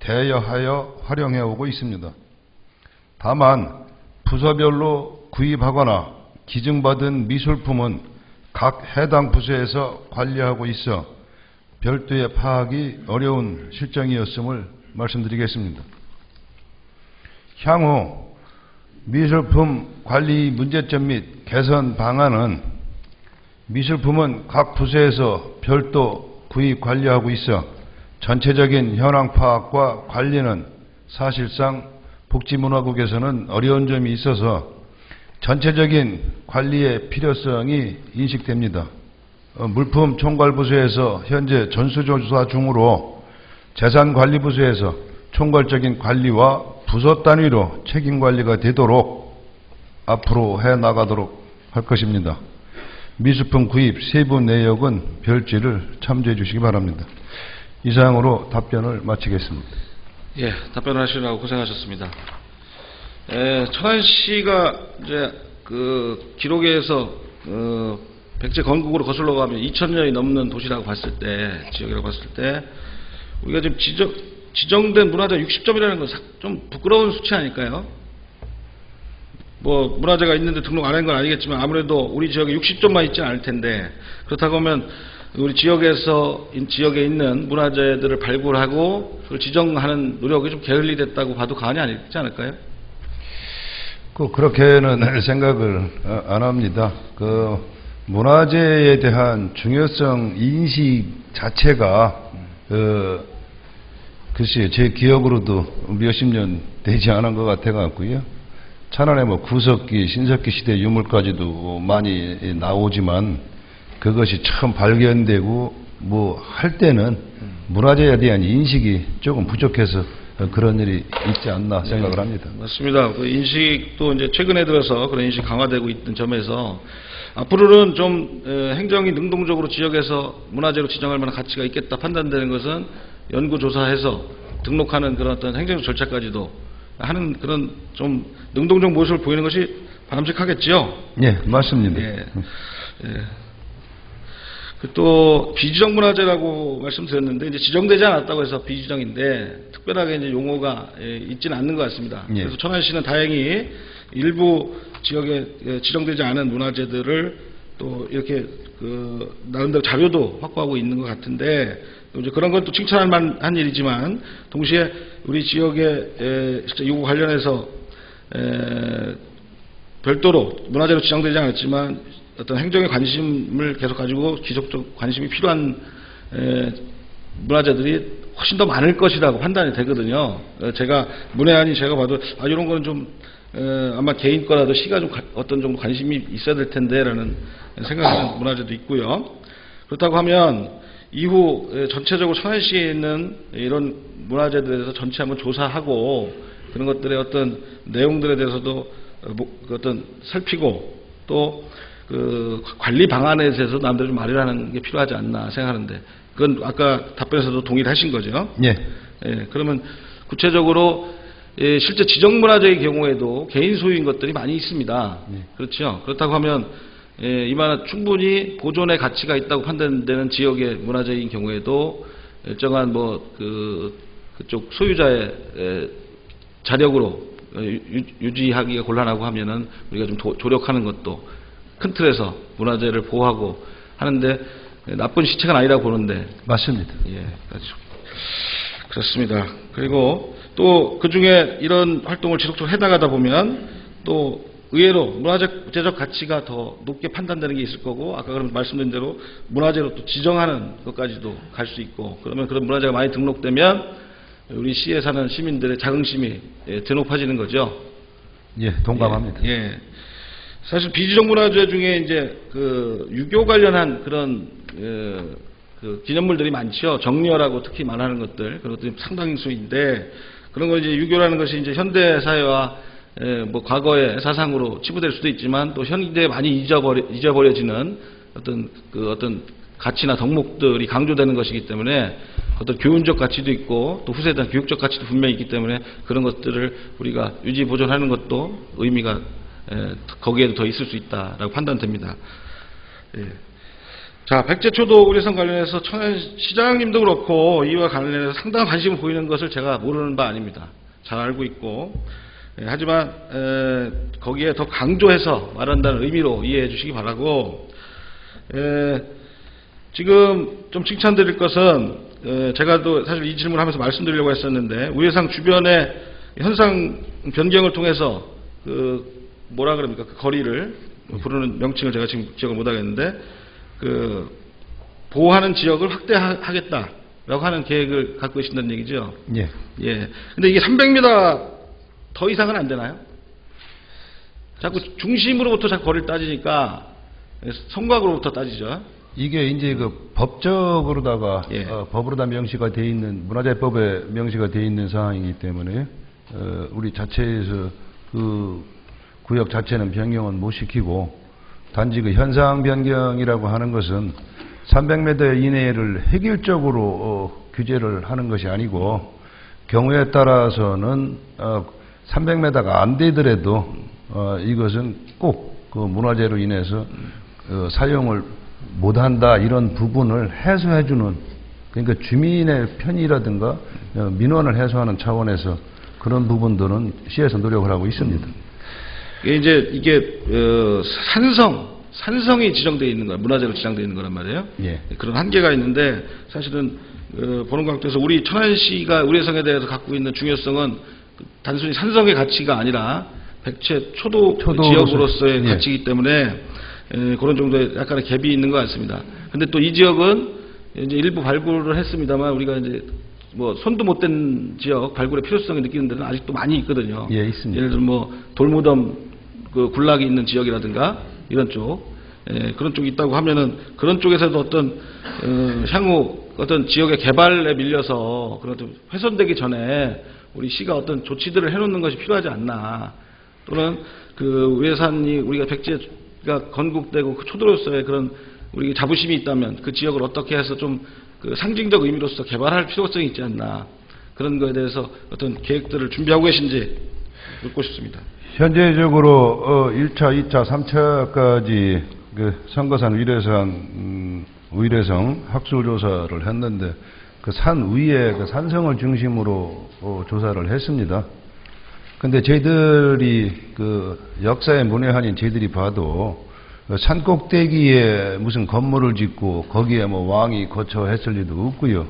대여하여 활용해 오고 있습니다. 다만 부서별로 구입하거나 기증받은 미술품은 각 해당 부서에서 관리하고 있어 별도의 파악이 어려운 실정이었음을 말씀드리겠습니다. 향후 미술품 관리 문제점 및 개선 방안은 미술품은 각 부서에서 별도 구입 관리하고 있어 전체적인 현황 파악과 관리는 사실상 복지문화국에서는 어려운 점이 있어서 전체적인 관리의 필요성이 인식됩니다. 물품 총괄부서에서 현재 전수조사 중으로 재산관리부서에서 총괄적인 관리와 부서 단위로 책임관리가 되도록 앞으로 해나가도록 할 것입니다. 미술품 구입 세부 내역은 별지를 참조해 주시기 바랍니다. 이상으로 답변을 마치겠습니다. 예, 답변하시느라고 고생하셨습니다. 천안시가 이제 그 기록에서 백제 건국으로 거슬러 가면 2000년이 넘는 도시라고 봤을 때, 지역이라고 봤을 때 우리가 지금 지정된 문화재 60점이라는 건 좀 부끄러운 수치 아닐까요? 뭐 문화재가 있는데 등록 안 한 건 아니겠지만 아무래도 우리 지역에 60점만 있지는 않을 텐데, 그렇다고 하면 우리 지역에 있는 문화재들을 발굴하고 그걸 지정하는 노력이 좀 게을리 됐다고 봐도 과언이 아니지 않을까요? 그렇게는 생각을 안 합니다. 문화재에 대한 중요성 인식 자체가 글쎄요, 제 기억으로도 몇십 년 되지 않은 것 같아 갖고요. 천안에 구석기, 신석기 시대 유물까지도 많이 나오지만 그것이 처음 발견되고 할 때는 문화재에 대한 인식이 조금 부족해서 그런 일이 있지 않나 생각을 합니다. 맞습니다. 그 인식도 이제 최근에 들어서 그런 인식 강화되고 있는 점에서 앞으로는 좀 행정이 능동적으로 지역에서 문화재로 지정할 만한 가치가 있겠다 판단되는 것은 연구조사해서 등록하는 그런 어떤 행정 절차까지도 하는 그런 좀 능동적 모습을 보이는 것이 바람직하겠지요. 예, 맞습니다. 예. 또 비지정 문화재라고 말씀드렸는데 이제 지정되지 않았다고 해서 비지정인데 특별하게 이제 용어가 있지는 않는 것 같습니다. 예. 그래서 천안시는 다행히 일부 지역에 지정되지 않은 문화재들을 또 이렇게 나름대로 자료도 확보하고 있는 것 같은데, 이제 그런 건 또 칭찬할 만한 일이지만 동시에 우리 지역의 이거 관련해서 별도로 문화재로 지정되지 않았지만 어떤 행정의 관심을 계속 가지고 지속적 관심이 필요한 문화재들이 훨씬 더 많을 것이라고 판단이 되거든요. 제가 문외한이 제가 봐도 이런 거는 좀 아마 개인 거라도 시가 좀 어떤 정도 관심이 있어야 될 텐데라는 생각하는 문화재도 있고요. 그렇다고 하면 이후 전체적으로 천안시에 있는 이런 문화재들에 대해서 전체 한번 조사하고 그런 것들의 어떤 내용들에 대해서도 어떤 살피고 또 관리 방안에 대해서 남들이 좀 마련하는 게 필요하지 않나 생각하는데, 그건 아까 답변에서도 동의를 하신 거죠? 예. 그러면 구체적으로 실제 지정 문화재의 경우에도 개인 소유인 것들이 많이 있습니다. 그렇죠? 그렇다고 하면 이만한 충분히 보존의 가치가 있다고 판단되는 지역의 문화재인 경우에도 일정한 그쪽 소유자의 자력으로 유지하기가 곤란하고 하면은 우리가 좀 조력하는 것도 큰 틀에서 문화재를 보호하고 하는데 나쁜 시책은 아니라고 보는데. 맞습니다. 예, 그렇습니다. 그리고 또 그 중에 이런 활동을 지속적으로 해나가다 보면 또 의외로 문화재적 가치가 더 높게 판단되는 게 있을 거고, 아까 그런 말씀드린 대로 문화재로 또 지정하는 것까지도 갈 수 있고, 그러면 그런 문화재가 많이 등록되면 우리 시에 사는 시민들의 자긍심이 더 높아지는 거죠. 예, 동감합니다. 예. 사실 비지정 문화재 중에 이제 유교 관련한 그런 기념물들이 많죠. 정리어라고 특히 말하는 것들, 그런 것들이 상당히 수인데, 그런 거 이제 유교라는 것이 이제 현대 사회와 과거의 사상으로 치부될 수도 있지만 또 현대에 많이 잊어버려지는 어떤 가치나 덕목들이 강조되는 것이기 때문에 어떤 교훈적 가치도 있고 또 후세에 대한 교육적 가치도 분명히 있기 때문에 그런 것들을 우리가 유지 보존하는 것도 의미가 거기에도 더 있을 수 있다라고 판단됩니다. 예. 자, 백제초도 의례선 관련해서 천안시장님도 그렇고 이와 관련해서 상당한 관심을 보이는 것을 제가 모르는 바 아닙니다. 잘 알고 있고, 하지만 거기에 더 강조해서 말한다는 의미로 이해해 주시기 바라고, 지금 좀 칭찬드릴 것은 제가 또 사실 이 질문하면서 말씀드리려고 했었는데 우회상 주변의 현상 변경을 통해서 그 뭐라 그럽니까 그 거리를 부르는 명칭을 제가 지금 기억을 못하겠는데 그 보호하는 지역을 확대하겠다라고 하는 계획을 갖고 계신다는 얘기죠. 예. 예. 근데 이게 300m 더 이상은 안 되나요? 자꾸 중심으로부터 자꾸 거리를 따지니까 성곽으로부터 따지죠. 이게 이제 그 법적으로다가 예. 법으로다 명시가 돼 있는 문화재법에 명시가 돼 있는 사항이기 때문에 우리 자체에서 그 구역 자체는 변경은 못 시키고 단지 그 현상 변경이라고 하는 것은 300m 이내를 획일적으로 규제를 하는 것이 아니고 경우에 따라서는 300m가 안 되더라도 이것은 꼭 그 문화재로 인해서 사용을 못한다 이런 부분을 해소해주는 그러니까 주민의 편의라든가 민원을 해소하는 차원에서 그런 부분들은 시에서 노력을 하고 있습니다. 이게 산성이 지정되어 있는 거야. 문화재로 지정되어 있는 거란 말이에요. 예. 그런 한계가 있는데 사실은 보는 관점에서 우리 천안시가 우회성에 대해서 갖고 있는 중요성은 단순히 산성의 가치가 아니라 백채 초도 지역으로서의 예. 가치이기 때문에 그런 정도의 약간의 갭이 있는 것 같습니다. 근데 또 이 지역은 이제 일부 발굴을 했습니다만 우리가 이제 뭐 손도 못 댄 지역 발굴의 필요성을 느끼는 데는 아직도 많이 있거든요. 예, 있습니다. 예를 들어 뭐 돌무덤 그 군락이 있는 지역이라든가 이런 쪽 그런 쪽이 있다고 하면은 그런 쪽에서도 어떤 향후 어떤 지역의 개발에 밀려서 그런 좀 훼손되기 전에 우리 시가 어떤 조치들을 해놓는 것이 필요하지 않나. 또는 그 우회산이 우리가 백제가 건국되고 그 초도로서의 그런 우리 자부심이 있다면 그 지역을 어떻게 해서 좀 그 상징적 의미로서 개발할 필요성이 있지 않나. 그런 거에 대해서 어떤 계획들을 준비하고 계신지 묻고 싶습니다. 현재적으로 1차, 2차, 3차까지 그 선거산 위례성 학술조사를 했는데 그 산 위에 그 산성을 중심으로 조사를 했습니다. 근데 저희들이 그 역사의 문외한인 저희들이 봐도 산 꼭대기에 무슨 건물을 짓고 거기에 뭐 왕이 거처했을 리도 없고요.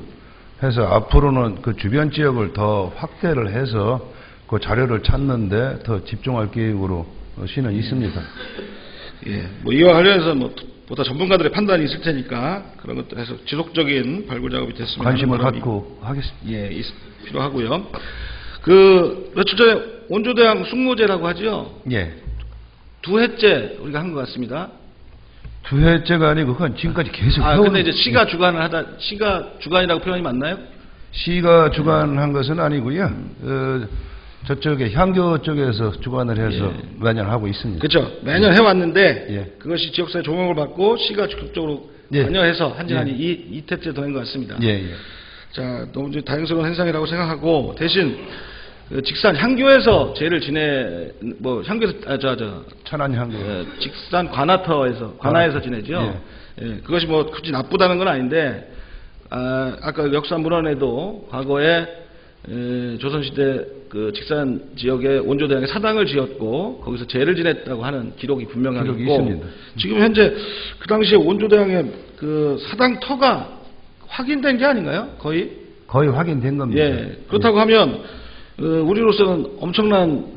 해서 앞으로는 그 주변 지역을 더 확대를 해서 그 자료를 찾는데 더 집중할 계획으로 시는 있습니다. 예, 뭐 이와 관련해서 뭐 보다 전문가들의 판단이 있을 테니까 그런 것도 해서 지속적인 발굴 작업이 됐으면 관심을 하는 바람이, 갖고 하겠습니다. 예, 필요하고요. 그 며칠 전에 원조대왕 숙무제라고 하죠. 예. 2회째 우리가 한 것 같습니다. 2회째가 아니고 그건 지금까지 계속 해오는 근데 이제 시가 주관이라고 표현이 맞나요? 시가 주관한 것은 아니고요. 저쪽에 향교 쪽에서 주관을 해서 예. 매년 하고 있습니다. 그렇죠. 매년 해왔는데 예. 그것이 지역사회 조명을 받고 시가 적극적으로 예. 관여해서 한지한 예. 이태째 더 된 것 같습니다. 예, 예. 자, 너무 이제 다행스러운 현상이라고 생각하고 대신 그 직산 향교에서 제를 향교에서 천안 향교. 직산 관아에서 지내죠. 예, 그것이 뭐 굳이 나쁘다는 건 아닌데 아까 역사문헌에도 과거에 조선시대 그 직산 지역에 원조대왕의 사당을 지었고 거기서 제를 지냈다고 하는 기록이 분명하게 기록이 있고 있습니다. 지금 현재 그 당시에 원조대왕의 그 사당터가 확인된 게 아닌가요? 거의 확인된 겁니다. 예. 그렇다고 하면 우리로서는 엄청난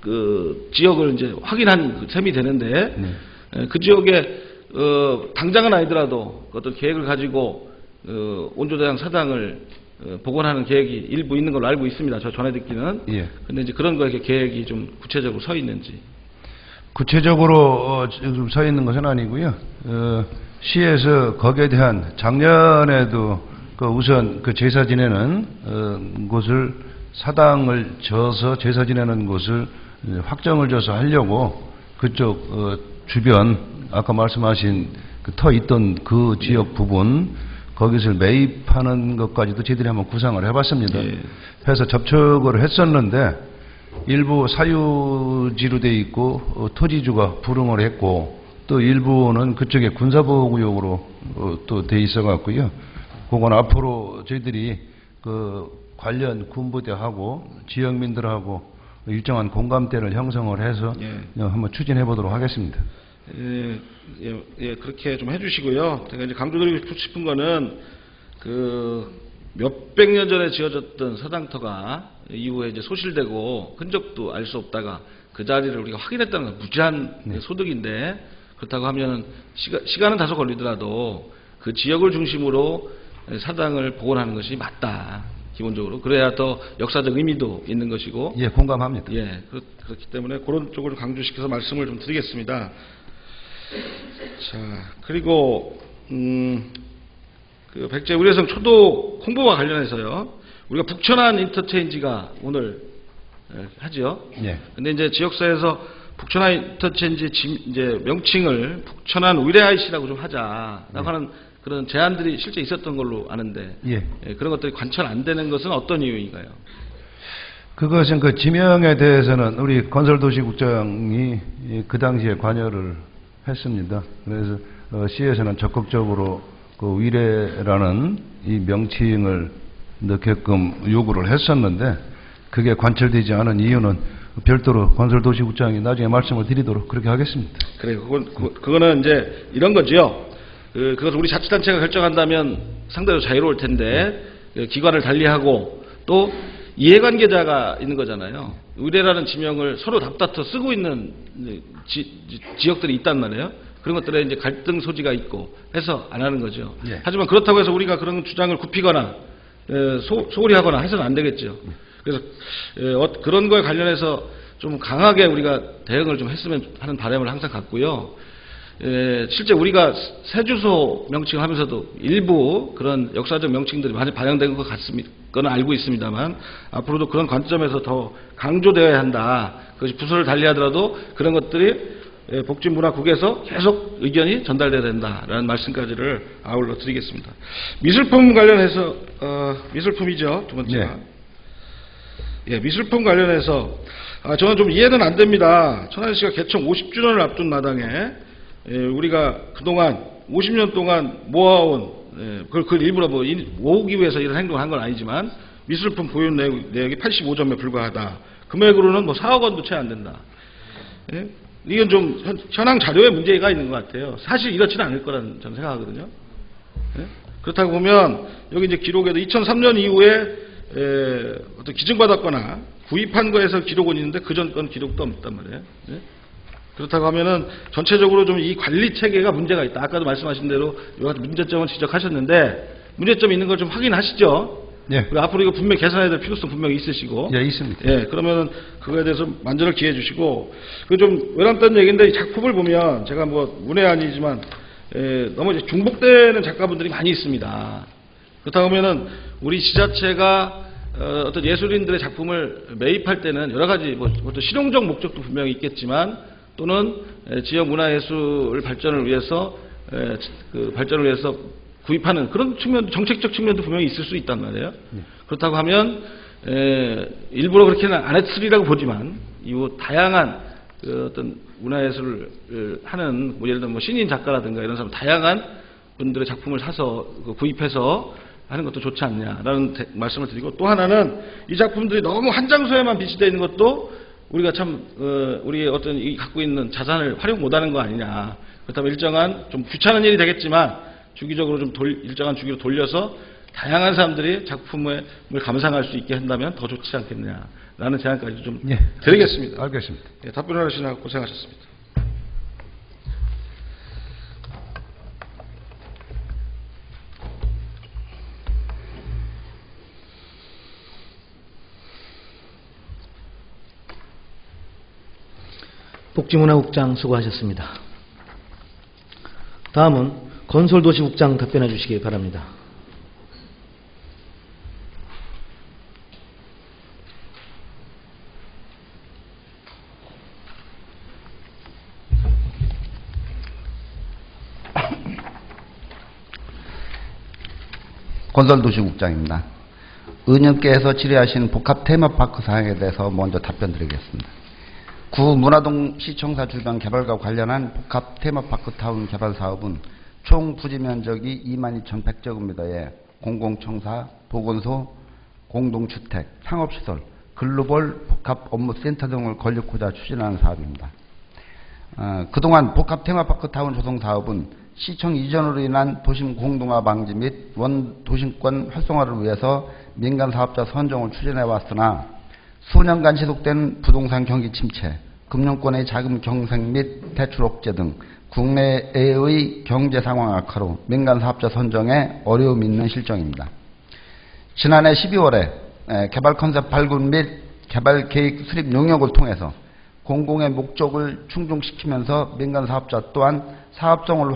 그 지역을 이제 확인한 셈이 되는데 그 지역에 당장은 아니더라도 어떤 계획을 가지고 원조대왕 사당을 복원하는 계획이 일부 있는 걸로 알고 있습니다. 저 전에 듣기는. 예. 근데 이제 그런 거에 계획이 좀 구체적으로 서 있는지. 구체적으로 좀 서 있는 것은 아니고요. 시에서 거기에 대한 작년에도 우선 그 제사 지내는 곳을 사당을 져서 제사 지내는 곳을 확정을 져서 하려고 그쪽 주변 아까 말씀하신 그 터 있던 그 지역 부분 거기서 매입하는 것까지도 저희들이 한번 구상을 해봤습니다. 예. 해서 접촉을 했었는데 일부 사유지로 돼 있고 토지주가 불응을 했고 또 일부는 그쪽에 군사보호구역으로 또 돼 있어 갖고요. 그건 앞으로 저희들이 그 관련 군부대하고 지역민들하고 일정한 공감대를 형성을 해서 예. 한번 추진해 보도록 하겠습니다. 그렇게 좀 해주시고요. 제가 이제 강조드리고 싶은 거는 몇백 년 전에 지어졌던 서당터가 이후에 이제 소실되고 흔적도 알 수 없다가 그 자리를 우리가 확인했다는 건 무지한 소득인데, 그렇다고 하면 시간은 다소 걸리더라도 그 지역을 중심으로 사당을 복원하는 것이 맞다. 기본적으로. 그래야 더 역사적 의미도 있는 것이고. 예, 공감합니다. 예, 그렇기 때문에 그런 쪽을 강조시켜서 말씀을 좀 드리겠습니다. 자, 그리고 그 백제 의례성 초도 홍보와 관련해서요. 우리가 북천안 인터체인지가 오늘 하죠. 예. 근데 이제 지역사회에서 북천안 인터체인지 이제 명칭을 북천안 의례IC라고 좀 하자라고 하는 그런 제안들이 실제 있었던 걸로 아는데, 예. 그런 것들이 관철 안 되는 것은 어떤 이유인가요? 그것은 그 지명에 대해서는 우리 건설도시국장이 그 당시에 관여를 했습니다. 그래서 시에서는 적극적으로 그 의례라는 이 명칭을 넣게끔 요구를 했었는데, 그게 관철되지 않은 이유는 별도로 건설도시국장이 나중에 말씀을 드리도록 그렇게 하겠습니다. 그래요. 그거는 이제 이런 거지요. 그것을 우리 자치단체가 결정한다면 상대로 자유로울 텐데, 기관을 달리하고 또 이해관계자가 있는 거잖아요. 의례라는 지명을 서로 답답해 쓰고 있는 지역들이 있단 말이에요. 그런 것들에 이제 갈등 소지가 있고 해서 안 하는 거죠. 예. 하지만 그렇다고 해서 우리가 그런 주장을 굽히거나 소홀히 하거나 해서는 안 되겠죠. 그래서 그런 거에 관련해서 좀 강하게 우리가 대응을 좀 했으면 하는 바람을 항상 갖고요. 실제 우리가 세주소 명칭을 하면서도 일부 그런 역사적 명칭들이 많이 반영된 것 같습니다. 그건 알고 있습니다만 앞으로도 그런 관점에서 더 강조되어야 한다. 그것이 부서를 달리하더라도 그런 것들이 복지문화국에서 계속 의견이 전달돼야 된다라는 말씀까지를 아울러 드리겠습니다. 미술품 관련해서 미술품이죠. 두 번째가. 예, 미술품 관련해서 저는 좀 이해는 안 됩니다. 천안시가 개청 50주년을 앞둔 마당에 우리가 그동안 50년 동안 모아온 그걸 일부러 모으기 위해서 이런 행동을 한 건 아니지만 미술품 보유 내역이 85점에 불과하다. 금액으로는 4억 원도 채 안 된다. 예? 이건 좀 현황 자료에 문제가 있는 것 같아요. 사실 이렇지는 않을 거라는 저는 생각하거든요. 예? 그렇다고 보면 여기 이제 기록에도 2003년 이후에 어떤 기증받았거나 구입한 거에서 기록은 있는데 그 전 건 기록도 없단 말이에요. 예? 그렇다고 하면은 전체적으로 좀 이 관리 체계가 문제가 있다. 아까도 말씀하신 대로 여러 가지 문제점을 지적하셨는데 문제점이 있는 걸 좀 확인하시죠. 예. 그리고 앞으로 이거 분명히 개선해야 될 필요성 분명히 있으시고. 예, 있습니다. 예, 그러면은 그거에 대해서 만전을 기해 주시고. 그 좀 외람된 얘기인데 이 작품을 보면 제가 문외한이지만 너무 이제 중복되는 작가분들이 많이 있습니다. 그렇다고 하면은 우리 지자체가 어떤 예술인들의 작품을 매입할 때는 여러 가지 어떤 실용적 목적도 분명히 있겠지만 또는 지역 문화예술 발전을 위해서 구입하는 그런 측면, 정책적 측면도 분명히 있을 수 있단 말이에요. 그렇다고 하면 일부러 그렇게는 안 했으리라고 보지만 이후 다양한 어떤 문화예술을 하는 예를 들면 신인 작가라든가 이런 사람 다양한 분들의 작품을 사서 구입해서 하는 것도 좋지 않냐라는 말씀을 드리고, 또 하나는 이 작품들이 너무 한 장소에만 비치되어 있는 것도 우리가 참 우리의 어떤 이 갖고 있는 자산을 활용 못하는 거 아니냐. 그렇다면 일정한 좀 귀찮은 일이 되겠지만 주기적으로 좀 일정한 주기로 돌려서 다양한 사람들이 작품을 감상할 수 있게 한다면 더 좋지 않겠냐라는 제안까지 좀 드리겠습니다. 알겠습니다. 예, 답변하시느라 고생하셨습니다. 복지문화국장 수고하셨습니다. 다음은 건설도시국장 답변해 주시기 바랍니다. 건설도시국장입니다. 의원님께서 질의하신 복합 테마파크 사항에 대해서 먼저 답변드리겠습니다. 구 문화동 시청사 주변 개발과 관련한 복합 테마파크 타운 개발 사업은 총 부지 면적이 22,100제곱미터의 공공청사, 보건소, 공동주택, 상업시설, 글로벌 복합 업무센터 등을 건립하고자 추진하는 사업입니다. 그동안 복합 테마파크 타운 조성 사업은 시청 이전으로 인한 도심 공동화 방지 및 원도심권 활성화를 위해서 민간 사업자 선정을 추진해 왔으나 수년간 지속된 부동산 경기 침체, 금융권의 자금 경색 및 대출 억제 등 국내의 경제 상황 악화로 민간 사업자 선정에 어려움이 있는 실정입니다. 지난해 12월에 개발 컨셉 발굴 및 개발 계획 수립 용역을 통해서 공공의 목적을 충족시키면서 민간 사업자 또한 사업성을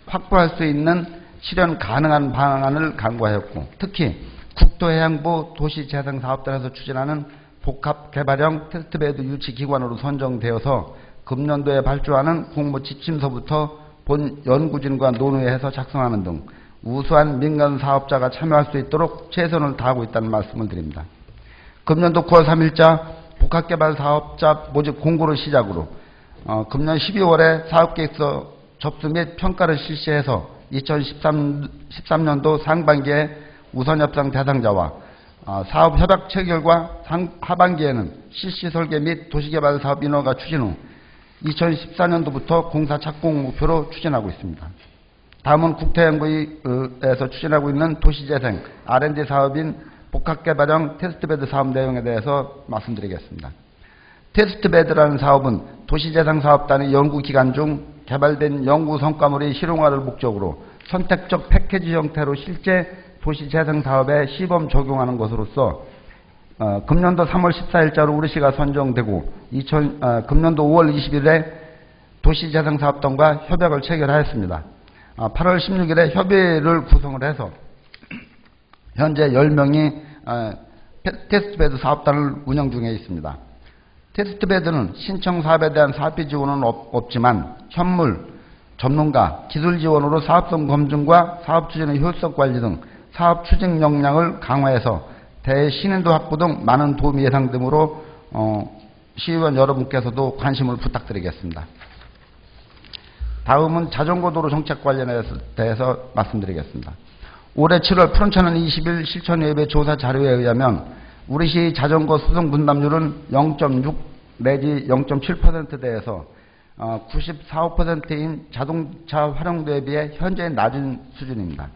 확보할 수 있는 실현 가능한 방안을 강구하였고, 특히 국토해양부 도시재생사업단에서 추진하는 복합개발형 테스트베드 유치기관으로 선정되어서 금년도에 발주하는 공모 지침서부터 본 연구진과 논의해서 작성하는 등 우수한 민간 사업자가 참여할 수 있도록 최선을 다하고 있다는 말씀을 드립니다. 금년도 9월 3일자 복합개발 사업자 모집 공고를 시작으로 금년 12월에 사업계획서 접수 및 평가를 실시해서 2013년도 상반기에 우선협상 대상자와 사업 협약 체결과 하반기에는 실시 설계 및 도시개발 사업 인허가 추진 후 2014년도부터 공사 착공 목표로 추진하고 있습니다. 다음은 국토해양부에서 추진하고 있는 도시재생 R&D 사업인 복합개발형 테스트베드 사업 내용에 대해서 말씀드리겠습니다. 테스트베드라는 사업은 도시재생사업단의 연구기간 중 개발된 연구 성과물의 실용화를 목적으로 선택적 패키지 형태로 실제 도시재생사업에 시범 적용하는 것으로서 금년도 3월 14일자로 우리시가 선정되고 금년도 5월 20일에 도시재생사업단과 협약을 체결하였습니다. 8월 16일에 협의를 구성을 해서 현재 10명이 테스트베드 사업단을 운영 중에 있습니다. 테스트베드는 신청 사업에 대한 사업비 지원은 없지만 현물, 전문가, 기술 지원으로 사업성 검증과 사업 추진의 효율성 관리 등 사업 추진 역량을 강화해서 대신인도 확보 등 많은 도움이 예상되므로 시의원 여러분께서도 관심을 부탁드리겠습니다. 다음은 자전거도로 정책 관련에 대해서 말씀드리겠습니다. 올해 7월 푸른천은 20일 실천예배 조사 자료에 의하면 우리시 자전거 수송 분담률은 0.6 내지 0.7%대에서 94%인 자동차 활용도에 비해 현재 낮은 수준입니다.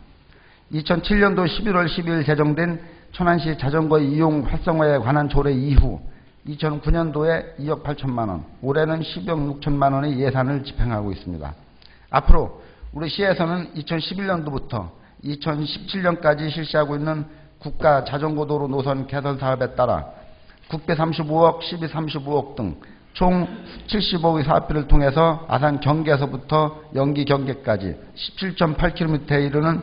2007년도 11월 12일 제정된 천안시 자전거 이용 활성화에 관한 조례 이후 2009년도에 2억 8천만 원, 올해는 10억 6천만 원의 예산을 집행하고 있습니다. 앞으로 우리 시에서는 2011년도부터 2017년까지 실시하고 있는 국가 자전거도로 노선 개선 사업에 따라 국비 35억, 시비 35억 등 총 70억의 사업비를 통해서 아산 경계에서부터 영기 경계까지 17.8km에 이르는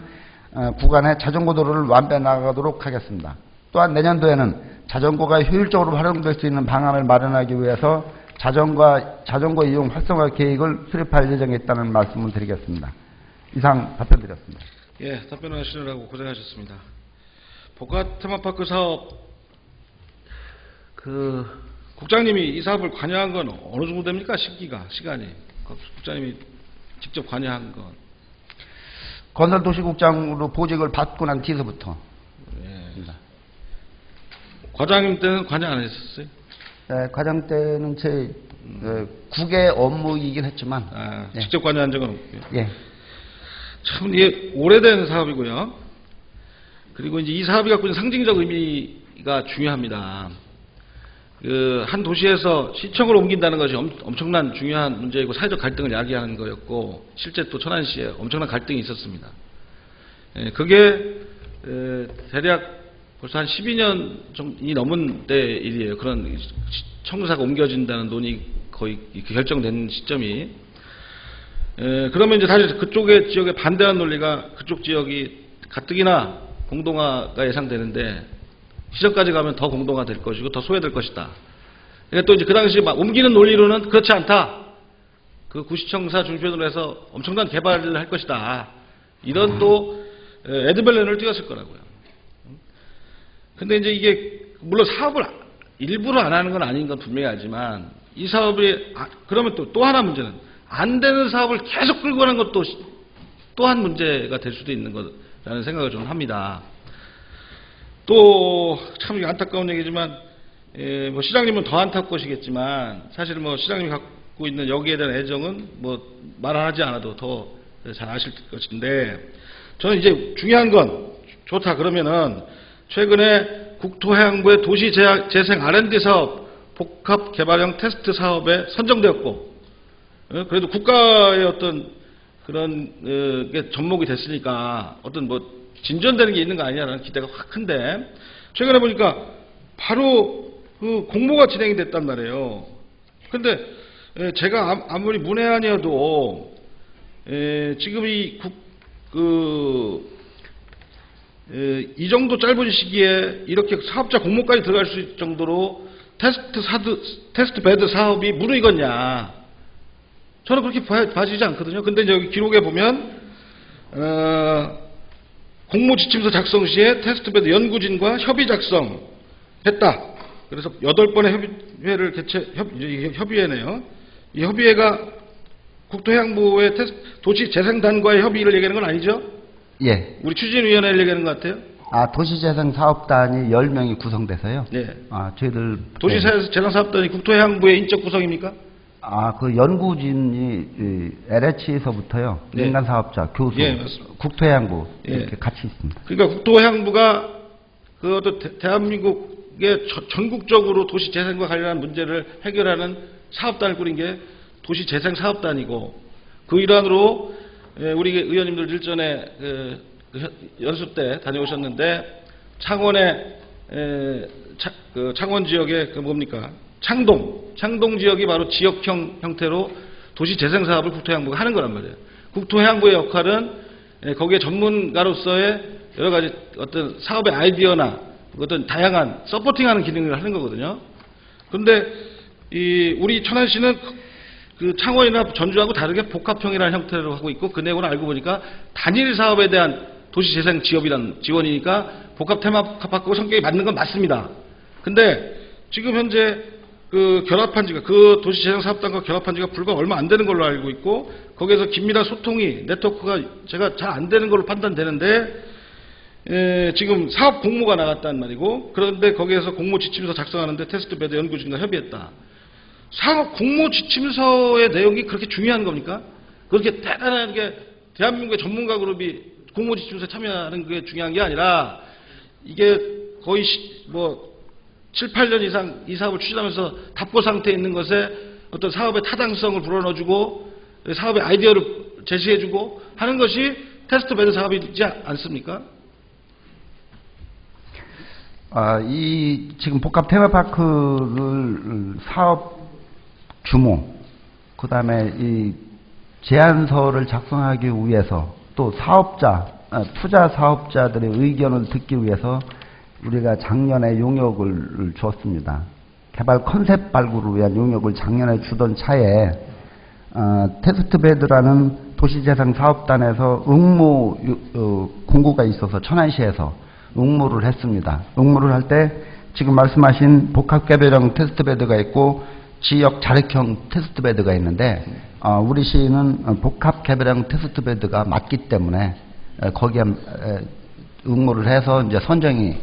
구간의 자전거도로를 완배해 나가도록 하겠습니다. 또한 내년도에는 자전거가 효율적으로 활용될 수 있는 방안을 마련하기 위해서 자전거 이용 활성화 계획을 수립할 예정에 있다는 말씀을 드리겠습니다. 이상 답변드렸습니다. 예, 답변하시느라고 고생하셨습니다. 복합 테마파크 사업, 국장님이 이 사업을 관여한 건 어느 정도 됩니까? 시간이. 국장님이 직접 관여한 건. 건설도시국장으로 보직을 받고 난 뒤서부터. 예. 과장님 때는 관여 안 했었어요? 네, 과장 때는 제 국의 업무이긴 했지만. 예. 직접 관여한 적은 없고요. 예. 참 이게 오래된 사업이고요. 그리고 이제 이 사업이 갖고 있는 상징적 의미가 중요합니다. 한 도시에서 시청을 옮긴다는 것이 엄청난 중요한 문제이고 사회적 갈등을 야기하는 거였고, 실제 또 천안시에 엄청난 갈등이 있었습니다. 그게 대략 벌써 한 12년이 넘은 때 일이에요. 그런 청사가 옮겨진다는 논의 거의 결정된 시점이. 그러면 이제 사실 그쪽의 지역에 반대하는 논리가 그쪽 지역이 가뜩이나 공동화가 예상되는데 시정까지 가면 더 공동화 될 것이고 더 소외될 것이다. 그러니까 또 이제 그 당시 막 옮기는 논리로는 그렇지 않다. 그 구시청사 중심으로 해서 엄청난 개발을 할 것이다. 이런 또 에드벨런을 띄웠을 거라고요. 근데 이제 이게 물론 사업을 일부러 안 하는 건 아닌 건 분명히 알지만 이 사업이 그러면 또 하나 문제는 안 되는 사업을 계속 끌고 가는 것도 또한 문제가 될 수도 있는 거라는 생각을 좀 합니다. 또 참 안타까운 얘기지만 뭐 시장님은 더 안타까우시겠지만 사실 뭐 시장님이 갖고 있는 여기에 대한 애정은 뭐 말하지 않아도 더 잘 아실 것인데, 저는 이제 중요한 건 좋다 그러면은 최근에 국토해양부의 도시재생 R&D 사업 복합개발형 테스트 사업에 선정되었고, 그래도 국가의 어떤 그런 게 접목이 됐으니까 어떤 뭐 진전되는 게 있는 거 아니냐라는 기대가 확 큰데, 최근에 보니까 바로 그 공모가 진행이 됐단 말이에요. 근데 제가 아무리 문외한이어도 지금 이 정도 짧은 시기에 이렇게 사업자 공모까지 들어갈 수 있을 정도로 테스트 베드 사업이 무르익었냐, 저는 그렇게 봐지지 않거든요. 근데 여기 기록에 보면 공모 지침서 작성 시에 테스트 베드 연구진과 협의 작성했다. 그래서 8번의 협의회네요. 이 협의회가 국토해양부의 도시재생단과의 협의를 얘기하는 건 아니죠? 예. 우리 추진위원회를 얘기하는 것 같아요. 도시재생사업단이 10명이 구성돼서요. 네. 저희들 도시재생사업단이 국토해양부의 인적 구성입니까? 그 연구진이 LH에서부터요. 네. 민간사업자, 교수, 예, 맞습니다. 국토해양부 예. 이렇게 같이 있습니다. 그러니까 국토해양부가 그 어떤 대한민국의 전국적으로 도시재생과 관련한 문제를 해결하는 사업단을 꾸린 게 도시재생사업단이고, 그 일환으로 우리 의원님들 일전에 연수 때 다녀오셨는데, 창원의 창원 지역의 뭡니까? 창동 지역이 바로 지역형 형태로 도시재생사업을 국토해양부가 하는 거란 말이에요. 국토해양부의 역할은 거기에 전문가로서의 여러 가지 어떤 사업의 아이디어나 어떤 다양한 서포팅하는 기능을 하는 거거든요. 그런데 우리 천안시는 그 창원이나 전주하고 다르게 복합형이라는 형태로 하고 있고, 그 내용을 알고 보니까 단일 사업에 대한 도시재생 지원이니까 복합 테마파크 성격이 맞는 건 맞습니다. 근데 지금 현재 그 결합한 지가, 그 도시재생사업단과 결합한 지가 불과 얼마 안 되는 걸로 알고 있고, 거기에서 긴밀한 소통이, 네트워크가 제가 잘 안 되는 걸로 판단되는데, 지금 사업 공모가 나갔단 말이고, 그런데 거기에서 공모 지침서 작성하는데 테스트 베드 연구진과 협의했다. 사업 공모 지침서의 내용이 그렇게 중요한 겁니까? 그렇게 대단하게 대한민국의 전문가 그룹이 공모 지침서에 참여하는 게 중요한 게 아니라, 이게 거의 7, 8년 이상 이 사업을 추진하면서 답보 상태에 있는 것에 어떤 사업의 타당성을 불어넣어주고 사업의 아이디어를 제시해주고 하는 것이 테스트 베드 사업이지 않습니까? 지금 복합 테마파크를 사업 규모, 그 다음에 이 제안서를 작성하기 위해서 또 투자 사업자들의 의견을 듣기 위해서 우리가 작년에 용역을 줬습니다. 개발 컨셉 발굴을 위한 용역을 작년에 주던 차에 테스트베드라는 도시재생 사업단에서 응모 공고가 있어서 천안시에서 응모를 했습니다. 응모를 할 때 지금 말씀하신 복합개발형 테스트베드가 있고 지역 자력형 테스트베드가 있는데, 우리 시는 복합개발형 테스트베드가 맞기 때문에 거기에 응모를 해서 이제 선정이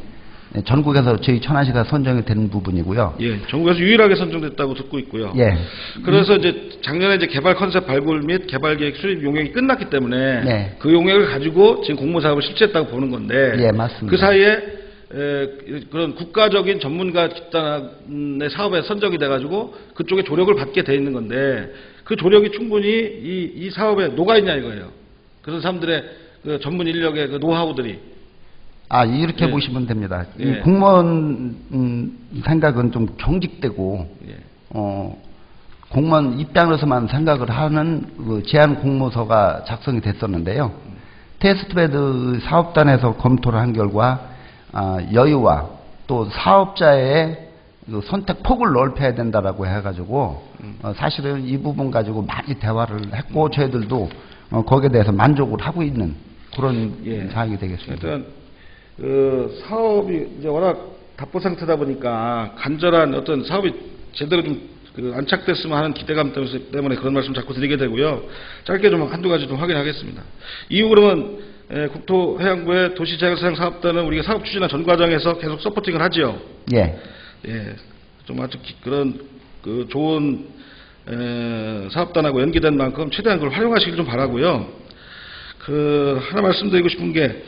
전국에서 저희 천안시가 선정이 된 부분이고요. 예, 전국에서 유일하게 선정됐다고 듣고 있고요. 예. 그래서 이제 작년에 이제 개발 컨셉 발굴 및 개발 계획 수립 용역이 끝났기 때문에 네. 그 용역을 가지고 지금 공모 사업을 실시했다고 보는 건데, 예, 맞습니다. 그 사이에 그런 국가적인 전문가 집단의 사업에 선정이 돼가지고 그쪽에 조력을 받게 돼 있는 건데, 그 조력이 충분히 이 사업에 녹아 있냐 이거예요. 그런 사람들의 그 전문 인력의 그 노하우들이. 이렇게 예. 보시면 됩니다. 예. 이 공무원 생각은 좀 경직되고, 예. 공무원 입장에서만 생각을 하는 그 제안 공모서가 작성이 됐었는데요. 테스트베드 사업단에서 검토를 한 결과 여유와 또 사업자의 그 선택 폭을 넓혀야 된다라고 해가지고 사실은 이 부분 가지고 많이 대화를 했고 저희들도 거기에 대해서 만족을 하고 있는 그런 예. 사항이 되겠습니다. 일단 사업이 이제 워낙 답보 상태다 보니까 간절한 어떤 사업이 제대로 좀 안착됐으면 하는 기대감 때문에 그런 말씀 자꾸 드리게 되고요. 짧게 좀 한두 가지 좀 확인하겠습니다. 이후 그러면 국토해양부의 도시재생사업단은 우리가 사업 추진한 전 과정에서 계속 서포팅을 하지요. 예. 예, 좀 아주 그런 좋은 사업단하고 연계된 만큼 최대한 그걸 활용하시길 좀 바라고요. 하나 말씀드리고 싶은 게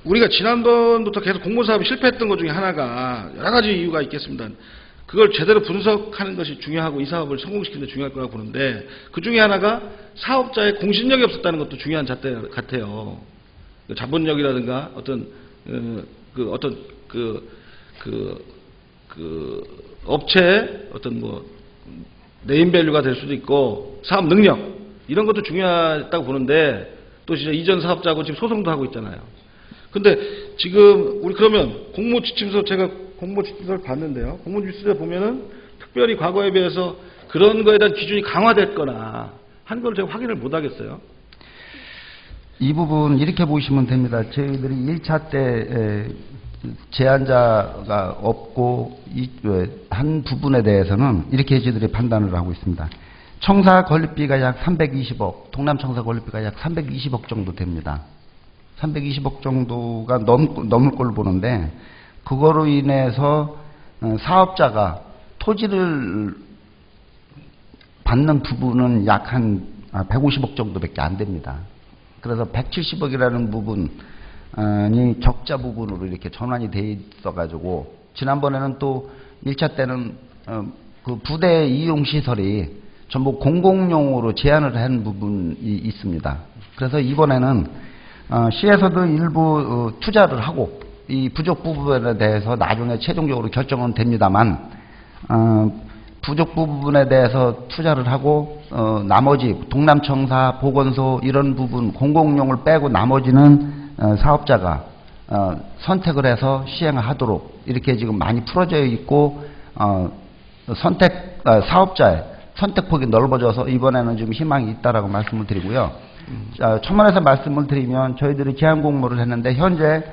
우리가 지난번부터 계속 공모사업이 실패했던 것 중에 하나가 여러 가지 이유가 있겠습니다. 그걸 제대로 분석하는 것이 중요하고 이 사업을 성공시키는 데 중요할 거라고 보는데 그 중에 하나가 사업자의 공신력이 없었다는 것도 중요한 잣대 같아요. 자본력이라든가 어떤 업체의 어떤 뭐 네임밸류가 될 수도 있고 사업 능력 이런 것도 중요하다고 보는데 또 진짜 이전 사업자하고 지금 소송도 하고 있잖아요. 근데 지금 우리 그러면 공모지침서 제가 공모지침서를 봤는데요. 공모지침서 보면은 특별히 과거에 비해서 그런 거에 대한 기준이 강화됐거나 한 걸 제가 확인을 못 하겠어요. 이 부분 이렇게 보시면 됩니다. 저희들이 1차 때 제한자가 없고 한 부분에 대해서는 이렇게 저희들이 판단을 하고 있습니다. 청사 건립비가 약 320억, 동남청사 건립비가 약 320억 정도 됩니다. 320억 정도가 넘을 걸로 보는데 그거로 인해서 사업자가 토지를 받는 부분은 약 한 150억 정도밖에 안 됩니다. 그래서 170억이라는 부분이 적자 부분으로 이렇게 전환이 돼 있어가지고 지난번에는 또 1차 때는 그 부대 이용 시설이 전부 공공용으로 제한을 한 부분이 있습니다. 그래서 이번에는 시에서도 일부 투자를 하고 이 부족 부분에 대해서 나중에 최종적으로 결정은 됩니다만 부족 부분에 대해서 투자를 하고 나머지 동남청사, 보건소 이런 부분 공공용을 빼고 나머지는 사업자가 선택을 해서 시행하도록 이렇게 지금 많이 풀어져 있고 사업자의 선택폭이 넓어져서 이번에는 좀 희망이 있다라고 말씀을 드리고요. 첨언해서 말씀을 드리면 저희들이 제안 공모를 했는데 현재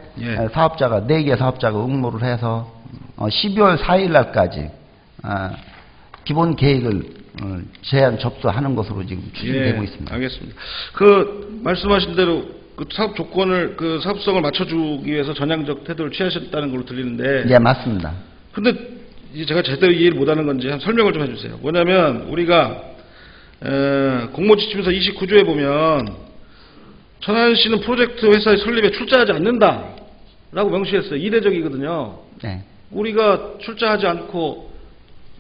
사업자가 4개 사업자가 응모를 해서 12월 4일 날까지 기본 계획을 제안 접수하는 것으로 지금 추진되고 있습니다. 알겠습니다. 말씀하신 대로 그 사업 조건을 사업성을 맞춰주기 위해서 전향적 태도를 취하셨다는 걸로 들리는데. 예, 맞습니다. 근데 이제 제가 제대로 이해를 못하는 건지 한번 설명을 좀 해주세요. 뭐냐면 우리가 공모지침서 29조에 보면 천안시는 프로젝트 회사의 설립에 출자하지 않는다라고 명시했어요. 이례적이거든요. 네. 우리가 출자하지 않고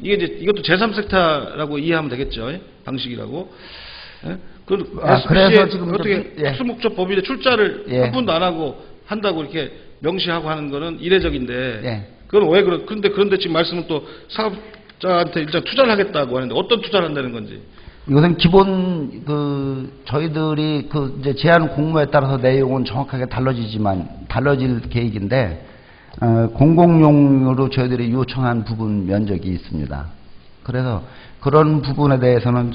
이것도 제3섹터라고 이해하면 되겠죠. 방식이라고. 예? 그래서 지금 어떻게 특수목적 법인에 출자를 한 푼도 안 하고 한다고 이렇게 명시하고 하는 거는 이례적인데 그건 왜 그런데 지금 말씀은 또 사업자한테 일단 투자를 하겠다고 하는데 어떤 투자를 한다는 건지. 이것은 기본 저희들이 이제 제안 공모에 따라서 내용은 정확하게 달라질 계획인데 공공용으로 저희들이 요청한 부분 면적이 있습니다. 그래서 그런 부분에 대해서는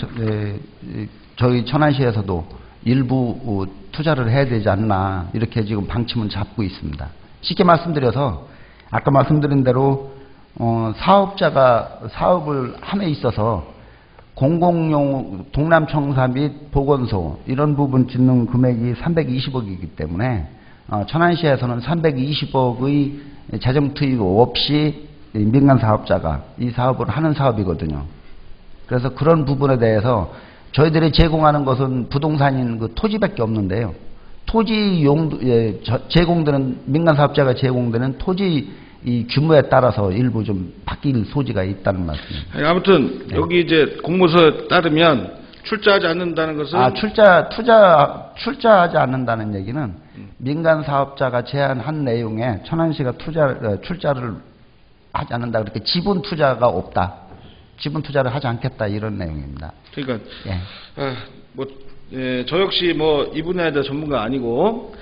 저희 천안시에서도 일부 투자를 해야 되지 않나 이렇게 지금 방침은 잡고 있습니다. 쉽게 말씀드려서 아까 말씀드린 대로 사업자가 사업을 함에 있어서 공공용 동남청사 및 보건소 이런 부분 짓는 금액이 320억이기 때문에 천안시에서는 320억의 재정 투입 없이 민간 사업자가 이 사업을 하는 사업이거든요. 그래서 그런 부분에 대해서 저희들이 제공하는 것은 부동산인 토지밖에 없는데요. 토지 제공되는 민간 사업자가 제공되는 토지 이 규모에 따라서 일부 좀 바뀔 소지가 있다는 말씀입니다. 아무튼 여기 이제 공모서에 따르면 출자하지 않는다는 것은 출자하지 않는다는 얘기는 민간 사업자가 제안한 내용에 천안시가 출자를 하지 않는다. 그렇게 지분 투자가 없다. 지분 투자를 하지 않겠다 이런 내용입니다. 그러니까 저 역시 이 분야에 대한 전문가 아니고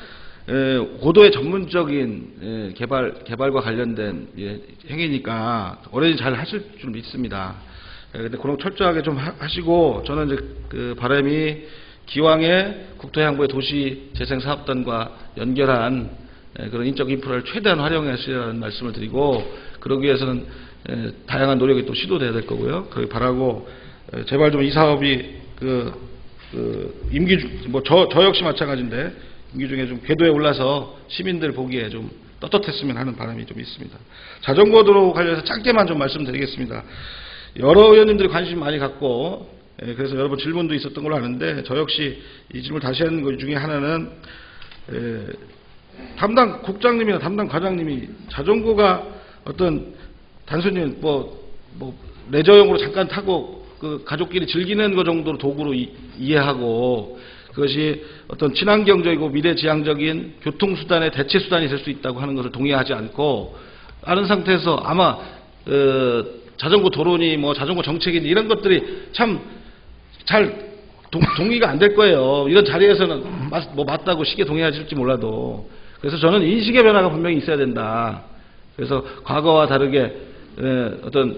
고도의 전문적인 개발과 관련된 행위니까 오래전에 잘 하실 줄 믿습니다. 근데 그런 철저하게 좀 하시고 저는 이제 바람이 기왕에 국토해양부의 도시재생사업단과 연결한 그런 인적 인프라를 최대한 활용하시라는 말씀을 드리고 그러기 위해서는 다양한 노력이 또 시도돼야 될 거고요. 그렇게 바라고 제발 좀 이 사업이 임기 저 역시 마찬가지인데 임기 중에 좀 궤도에 올라서 시민들 보기에 좀 떳떳했으면 하는 바람이 좀 있습니다. 자전거 도로 관련해서 짧게만 좀 말씀드리겠습니다. 여러 의원님들이 관심 많이 갖고 그래서 여러 번 질문도 있었던 걸로 아는데 저 역시 이 질문 다시 하는 것 중에 하나는 담당 국장님이나 담당 과장님이 자전거가 어떤 단순히 뭐 레저용으로 잠깐 타고 그 가족끼리 즐기는 것 정도로 도구로 이해하고 그것이 어떤 친환경적이고 미래지향적인 교통수단의 대체수단이 될 수 있다고 하는 것을 동의하지 않고 아는 상태에서 아마 자전거 도로니 뭐 자전거 정책이니 이런 것들이 참 잘 동의가 안 될 거예요. 이런 자리에서는 맞다고 쉽게 동의하실지 몰라도. 그래서 저는 인식의 변화가 분명히 있어야 된다. 그래서 과거와 다르게 어떤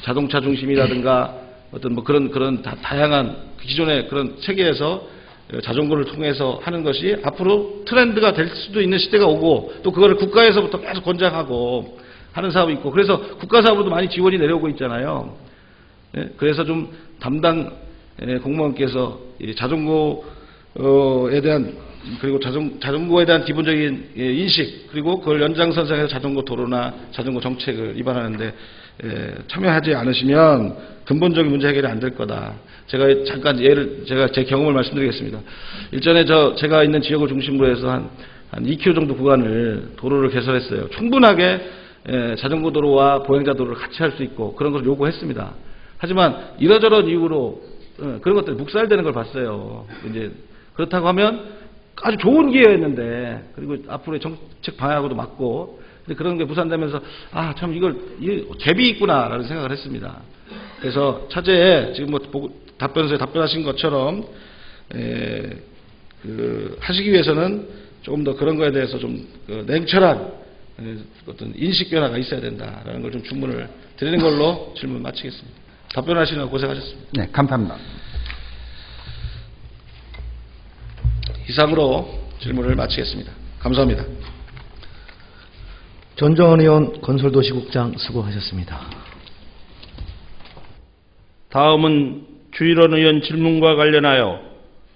자동차 중심이라든가 어떤 뭐 그런 다양한 기존의 그런 체계에서 자전거를 통해서 하는 것이 앞으로 트렌드가 될 수도 있는 시대가 오고 또 그거를 국가에서부터 계속 권장하고 하는 사업이 있고 그래서 국가 사업으로도 많이 지원이 내려오고 있잖아요. 그래서 좀 담당 공무원께서 자전거에 대한 그리고 자전거에 대한 기본적인 인식 그리고 그걸 연장선상에서 자전거 도로나 자전거 정책을 입안하는데 참여하지 않으시면 근본적인 문제 해결이 안 될 거다. 제가 잠깐 제가 제 경험을 말씀드리겠습니다. 일전에 제가 있는 지역을 중심으로 해서 한 2km 정도 구간을 도로를 개설했어요. 충분하게 자전거 도로와 보행자 도로를 같이 할 수 있고 그런 것을 요구했습니다. 하지만 이러저런 이유로 그런 것들이 묵살되는 걸 봤어요. 이제 그렇다고 하면 아주 좋은 기회였는데 그리고 앞으로의 정책 방향하고도 맞고 근데 그런 게 무산되면서 참 이걸 갭이 있구나라는 생각을 했습니다. 그래서 차제에 지금 답변서에 답변하신 것처럼 하시기 위해서는 조금 더 그런 거에 대해서 좀 냉철한 어떤 인식 변화가 있어야 된다라는 걸 좀 주문을 드리는 걸로 질문 마치겠습니다. 답변하시느라 고생하셨습니다. 네, 감사합니다. 이상으로 질문을 마치겠습니다. 감사합니다. 전정원 의원 건설도시국장 수고하셨습니다. 다음은 주일원 의원 질문과 관련하여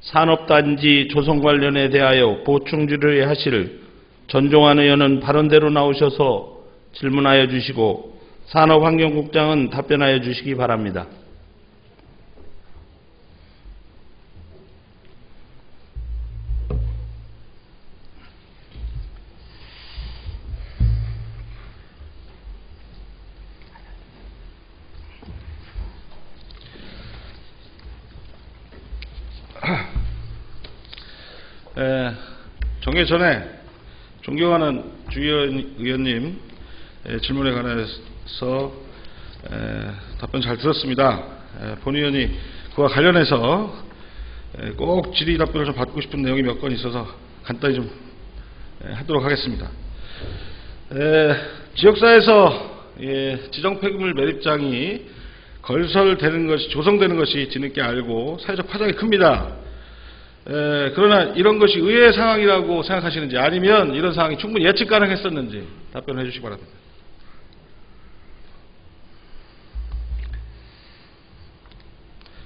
산업단지 조성 관련에 대하여 보충 질의하실 전종환 의원은 발언대로 나오셔서 질문하여 주시고 산업환경국장은 답변하여 주시기 바랍니다. 정회 전에 존경하는 주의원 의원님 질문에 관해서 답변 잘 들었습니다. 본 의원이 그와 관련해서 꼭 질의 답변을 좀 받고 싶은 내용이 몇 건 있어서 간단히 좀 하도록 하겠습니다. 지역사에서 지정 폐기물 매립장이 건설되는 것이 조성되는 것이 뒤늦게 알고 사회적 파장이 큽니다. 그러나 이런 것이 의외의 상황이라고 생각하시는지 아니면 이런 상황이 충분히 예측 가능했었는지 답변해 주시기 바랍니다.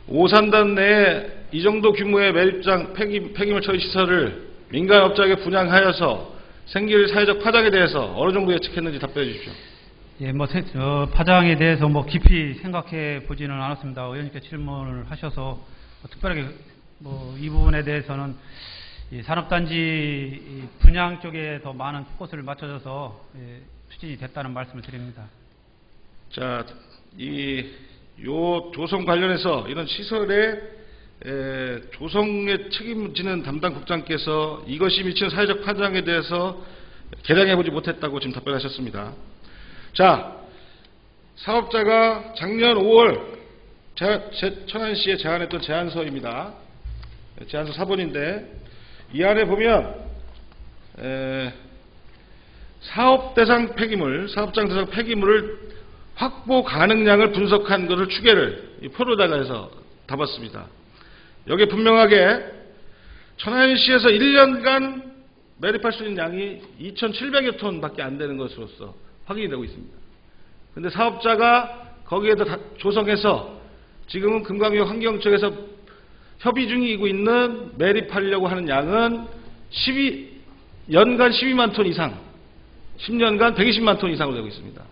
오산단 내에 이 정도 규모의 매립장 폐기물 처리 시설을 민간업자에게 분양하여서 생길 사회적 파장에 대해서 어느 정도 예측했는지 답변해 주십시오. 예, 파장에 대해서 깊이 생각해 보지는 않았습니다. 의원님께 질문을 하셔서 특별하게 이 부분에 대해서는 이 산업단지 분양 쪽에 더 많은 포커스를 맞춰져서 추진이 됐다는 말씀을 드립니다. 자, 요 조성 관련해서 이런 시설의 조성에 책임지는 담당 국장께서 이것이 미치는 사회적 파장에 대해서 계량해 보지 못했다고 지금 답변하셨습니다. 자, 사업자가 작년 5월 천안시에 제안했던 제안서입니다. 제안서 4번인데 이 안에 보면 사업장 대상 폐기물을 확보 가능량을 분석한 것을 추계를 표로다가 해서 담았습니다. 여기에 분명하게 천안시에서 1년간 매립할 수 있는 양이 2,700여 톤밖에 안 되는 것으로서 확인이 되고 있습니다. 그런데 사업자가 거기에다 조성해서 지금은 금강역 환경청에서 협의 중이고 있는 매립하려고 하는 양은 연간 12만 톤 이상 10년간 120만 톤 이상으로 되고 있습니다.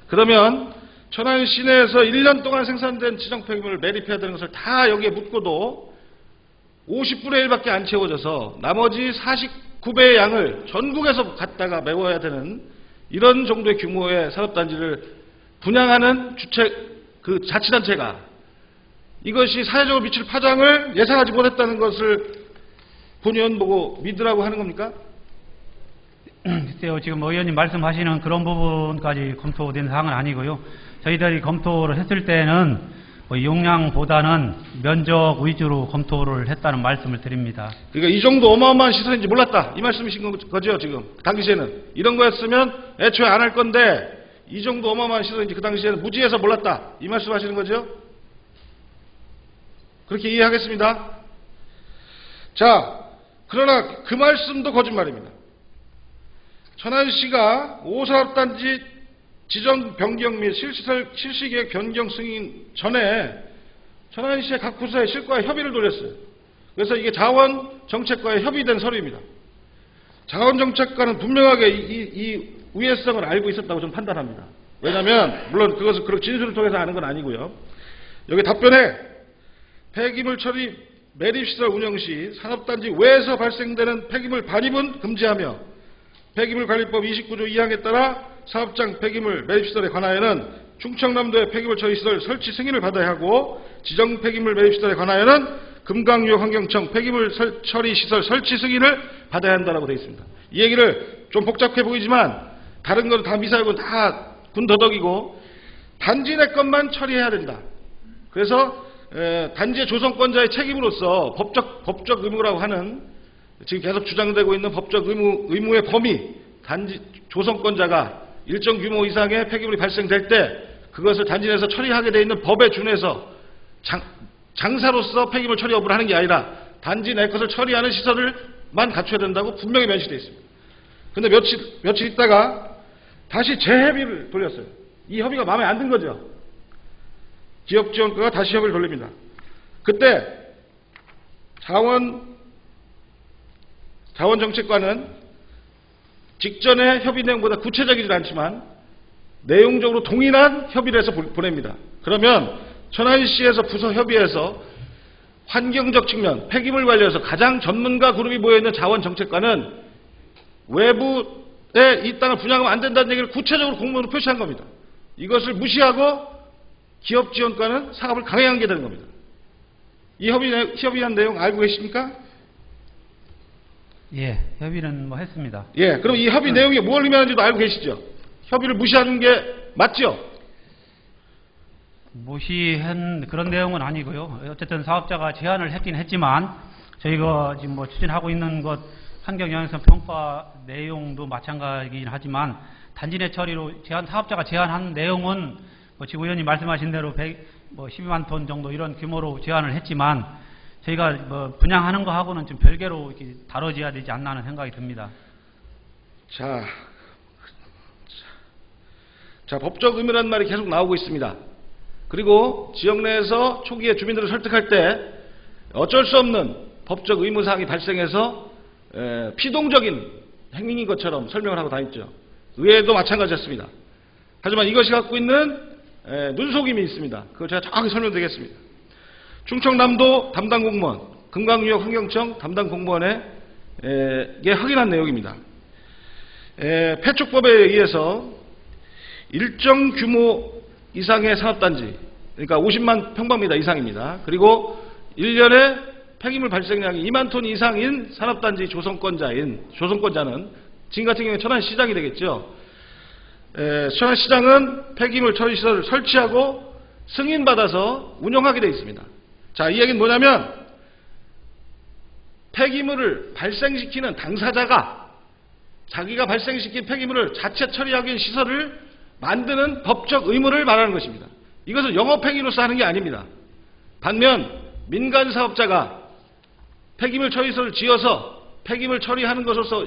그러면 천안 시내에서 1년 동안 생산된 지정 폐기물을 매립해야 되는 것을 다 여기에 묻고도 50분의 1밖에 안 채워져서 나머지 49배의 양을 전국에서 갖다가 메워야 되는 이런 정도의 규모의 산업단지를 분양하는 그 자치단체가 이것이 사회적으로 미칠 파장을 예상하지 못했다는 것을 본 의원 보고 믿으라고 하는 겁니까? 글쎄요, 지금 의원님 말씀하시는 그런 부분까지 검토된 사항은 아니고요. 저희들이 검토를 했을 때는 용량보다는 면적 위주로 검토를 했다는 말씀을 드립니다. 그러니까 이 정도 어마어마한 시설인지 몰랐다. 이 말씀이신 거죠, 지금. 당시에는. 이런 거였으면 애초에 안 할 건데 이 정도 어마어마한 시설인지 그 당시에는 무지해서 몰랐다. 이 말씀 하시는 거죠? 그렇게 이해하겠습니다. 자, 그러나 그 말씀도 거짓말입니다. 천안시가 5사업단지 지정 변경 및 실시계획 변경 승인 전에 천안시의 각 부서의 실과에 협의를 돌렸어요. 그래서 이게 자원정책과에 협의된 서류입니다. 자원정책과는 분명하게 이 우회성을 알고 있었다고 저는 판단합니다. 왜냐하면 물론 그것을 그런 진술을 통해서 아는 건 아니고요. 여기 답변에 폐기물 처리 매립시설 운영 시 산업단지 외에서 발생되는 폐기물 반입은 금지하며 폐기물관리법 29조 2항에 따라 사업장 폐기물 매립시설에 관하여는 충청남도의 폐기물 처리시설 설치 승인을 받아야 하고 지정 폐기물 매립시설에 관하여는 금강유역 환경청 폐기물 처리시설 설치 승인을 받아야 한다고 되어 있습니다. 이 얘기를 좀 복잡해 보이지만 다른 건 다 미사일은 다 군더더기고 단지 내 것만 처리해야 된다. 그래서 단지의 조성권자의 책임으로서 법적 의무라고 하는 지금 계속 주장되고 있는 법적 의무의 범위, 단지 조성권자가 일정 규모 이상의 폐기물이 발생될 때 그것을 단지 내에서 처리하게 되어 있는 법에 준해서 장사로서 폐기물 처리업을 하는 게 아니라 단지 내 것을 처리하는 시설을만 갖춰야 된다고 분명히 명시되어 있습니다. 근데 며칠 있다가 다시 재협의를 돌렸어요. 이 협의가 마음에 안 든 거죠. 지역지원과가 다시 협의를 돌립니다. 그때 자원정책과는 직전의 협의 내용보다 구체적이지 않지만 내용적으로 동일한 협의를 해서 보냅니다. 그러면 천안시에서 부서 협의에서 환경적 측면, 폐기물 관련해서 가장 전문가 그룹이 모여있는 자원정책과는 외부에 이 땅을 분양하면 안 된다는 얘기를 구체적으로 공문으로 표시한 겁니다. 이것을 무시하고 기업지원과는 사업을 강행한 게 되는 겁니다. 이 협의한 내용 알고 계십니까? 예, 협의는 했습니다. 예, 그럼 이 협의 내용이 뭘 의미하는지도 알고 계시죠? 협의를 무시하는 게 맞죠? 무시한 그런 내용은 아니고요. 어쨌든 사업자가 제안을 했긴 했지만 저희가 지금 추진하고 있는 것 환경영향성 평가 내용도 마찬가지이긴 하지만 단지 내 처리로 사업자가 제안한 내용은 지금 의원님 말씀하신 대로 12만 톤 정도 이런 규모로 제안을 했지만 저희가 분양하는 거하고는 좀 별개로 이렇게 다뤄져야 되지 않나 하는 생각이 듭니다. 자, 법적 의무라는 말이 계속 나오고 있습니다. 그리고 지역 내에서 초기에 주민들을 설득할 때 어쩔 수 없는 법적 의무사항이 발생해서 피동적인 행위인 것처럼 설명을 하고 다녔죠. 의회도 마찬가지였습니다. 하지만 이것이 갖고 있는 눈속임이 있습니다. 그걸 제가 정확히 설명드리겠습니다. 충청남도 담당 공무원, 금강유역 환경청 담당 공무원에게 확인한 내용입니다. 폐축법에 의해서 일정 규모 이상의 산업단지, 그러니까 50만 평방미터 이상입니다. 그리고 1년에 폐기물 발생량이 2만 톤 이상인 산업단지 조성권자는 지금 같은 경우에 천안시장이 되겠죠. 천안시장은 폐기물 처리시설을 설치하고 승인받아서 운영하게 되어 있습니다. 자, 이 얘기는 뭐냐면 폐기물을 발생시키는 당사자가 자기가 발생시킨 폐기물을 자체 처리하기 위한 시설을 만드는 법적 의무를 말하는 것입니다. 이것은 영업행위로서 하는 게 아닙니다. 반면 민간사업자가 폐기물 처리시설을 지어서 폐기물 처리하는 것으로서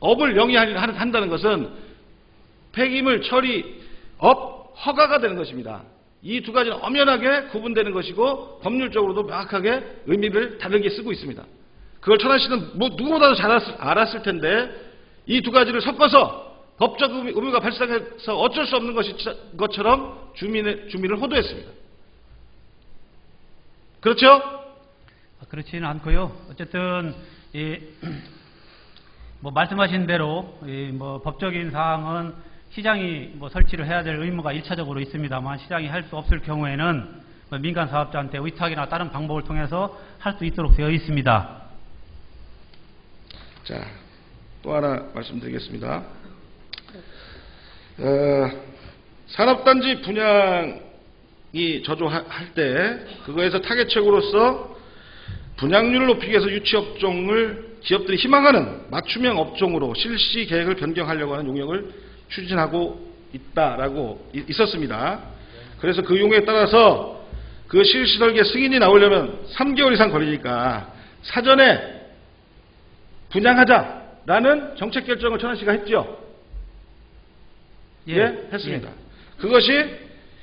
업을 영위한다는 것은 폐기물 처리업 허가가 되는 것입니다. 이 두 가지는 엄연하게 구분되는 것이고 법률적으로도 명확하게 의미를 다르게 쓰고 있습니다. 그걸 천안시는 누구보다도 잘 알았을 텐데 이 두 가지를 섞어서 법적 의무가 발생해서 어쩔 수 없는 것처럼 주민을 호도했습니다. 그렇죠? 그렇지는 않고요. 어쨌든 뭐 말씀하신 대로 뭐 법적인 사항은 시장이 뭐 설치를 해야 될 의무가 1차적으로 있습니다만 시장이 할 수 없을 경우에는 뭐 민간 사업자한테 위탁이나 다른 방법을 통해서 할 수 있도록 되어 있습니다. 자, 또 하나 말씀드리겠습니다. 산업단지 분양이 저조할 때 그거에서 타겟책으로서 분양률을 높이기 위해서 유치업종을 기업들이 희망하는 맞춤형 업종으로 실시 계획을 변경하려고 하는 용역을 추진하고 있었습니다. 그래서 그 용역에 따라서 그 실시 설계 승인이 나오려면 3개월 이상 걸리니까 사전에 분양하자라는 정책 결정을 천안시가 했죠. 예, 했습니다. 그것이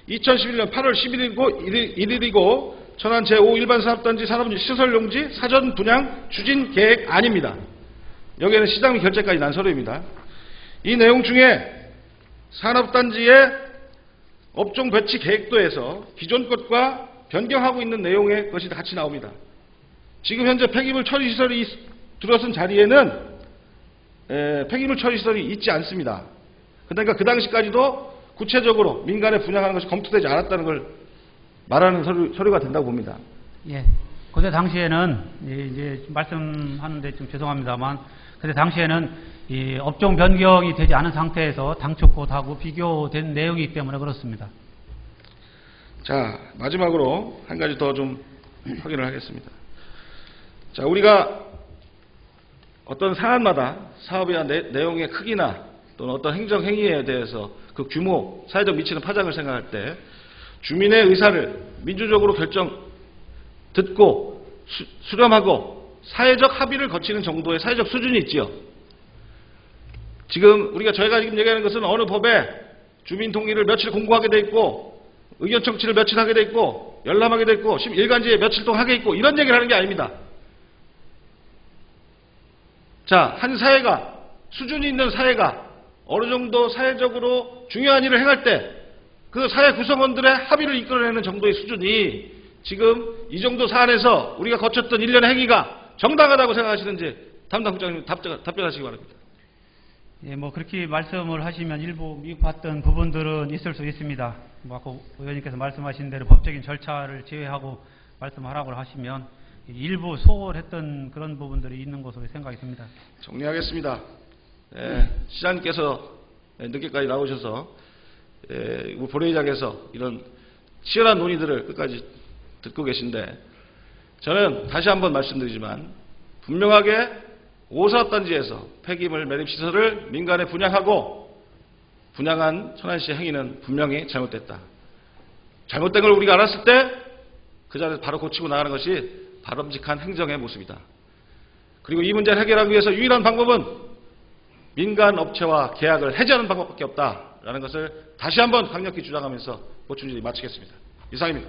2011년 8월 11일이고 천안 제5일반산업단지 산업시설용지 사전 분양 추진 계획안입니다. 여기에는 시장 및 결재까지 난 서류입니다. 이 내용 중에 산업단지의 업종 배치 계획도에서 기존 것과 변경하고 있는 내용의 것이 같이 나옵니다. 지금 현재 폐기물 처리 시설이 들어선 자리에는 폐기물 처리 시설이 있지 않습니다. 그러니까 그 당시까지도 구체적으로 민간에 분양하는 것이 검토되지 않았다는 걸 말하는 서류가 된다고 봅니다. 예. 그때 당시에는 이제 말씀하는데 좀 죄송합니다만 그때 당시에는 이 업종 변경이 되지 않은 상태에서 당초 것하고 비교된 내용이기 때문에 그렇습니다. 자, 마지막으로 한 가지 더 좀 확인을 하겠습니다. 자, 우리가 어떤 사안마다 사업의 내용의 크기나 또는 어떤 행정 행위에 대해서 그 규모, 사회적 미치는 파장을 생각할 때 주민의 의사를 민주적으로 듣고 수렴하고 사회적 합의를 거치는 정도의 사회적 수준이 있지요. 지금 저희가 지금 얘기하는 것은 어느 법에 주민 동의를 며칠 공고하게 돼 있고 의견 청취를 며칠 하게 돼 있고 열람하게 돼 있고 일간지에 며칠 동안 하게 있고 이런 얘기를 하는 게 아닙니다. 자, 한 사회가 수준이 있는 사회가 어느 정도 사회적으로 중요한 일을 행할 때 그 사회 구성원들의 합의를 이끌어내는 정도의 수준이 지금 이 정도 사안에서 우리가 거쳤던 일련의 행위가 정당하다고 생각하시는지 담당 국장님 답변하시기 바랍니다. 예, 뭐 그렇게 말씀을 하시면 일부 미흡했던 부분들은 있을 수 있습니다. 뭐 아까 의원님께서 말씀하신 대로 법적인 절차를 제외하고 말씀하라고 하시면 일부 소홀했던 그런 부분들이 있는 것으로 생각이 듭니다. 정리하겠습니다. 시장님께서 늦게까지 나오셔서 우리 본회의장에서 이런 치열한 논의들을 끝까지 듣고 계신데 저는 다시 한번 말씀드리지만 분명하게 5사업단지에서 폐기물 매립시설을 민간에 분양하고 분양한 천안시의 행위는 분명히 잘못됐다. 잘못된 걸 우리가 알았을 때 그 자리에서 바로 고치고 나가는 것이 바람직한 행정의 모습이다. 그리고 이 문제를 해결하기 위해서 유일한 방법은 민간 업체와 계약을 해지하는 방법밖에 없다라는 것을 다시 한번 강력히 주장하면서 보충질의 마치겠습니다. 이상입니다.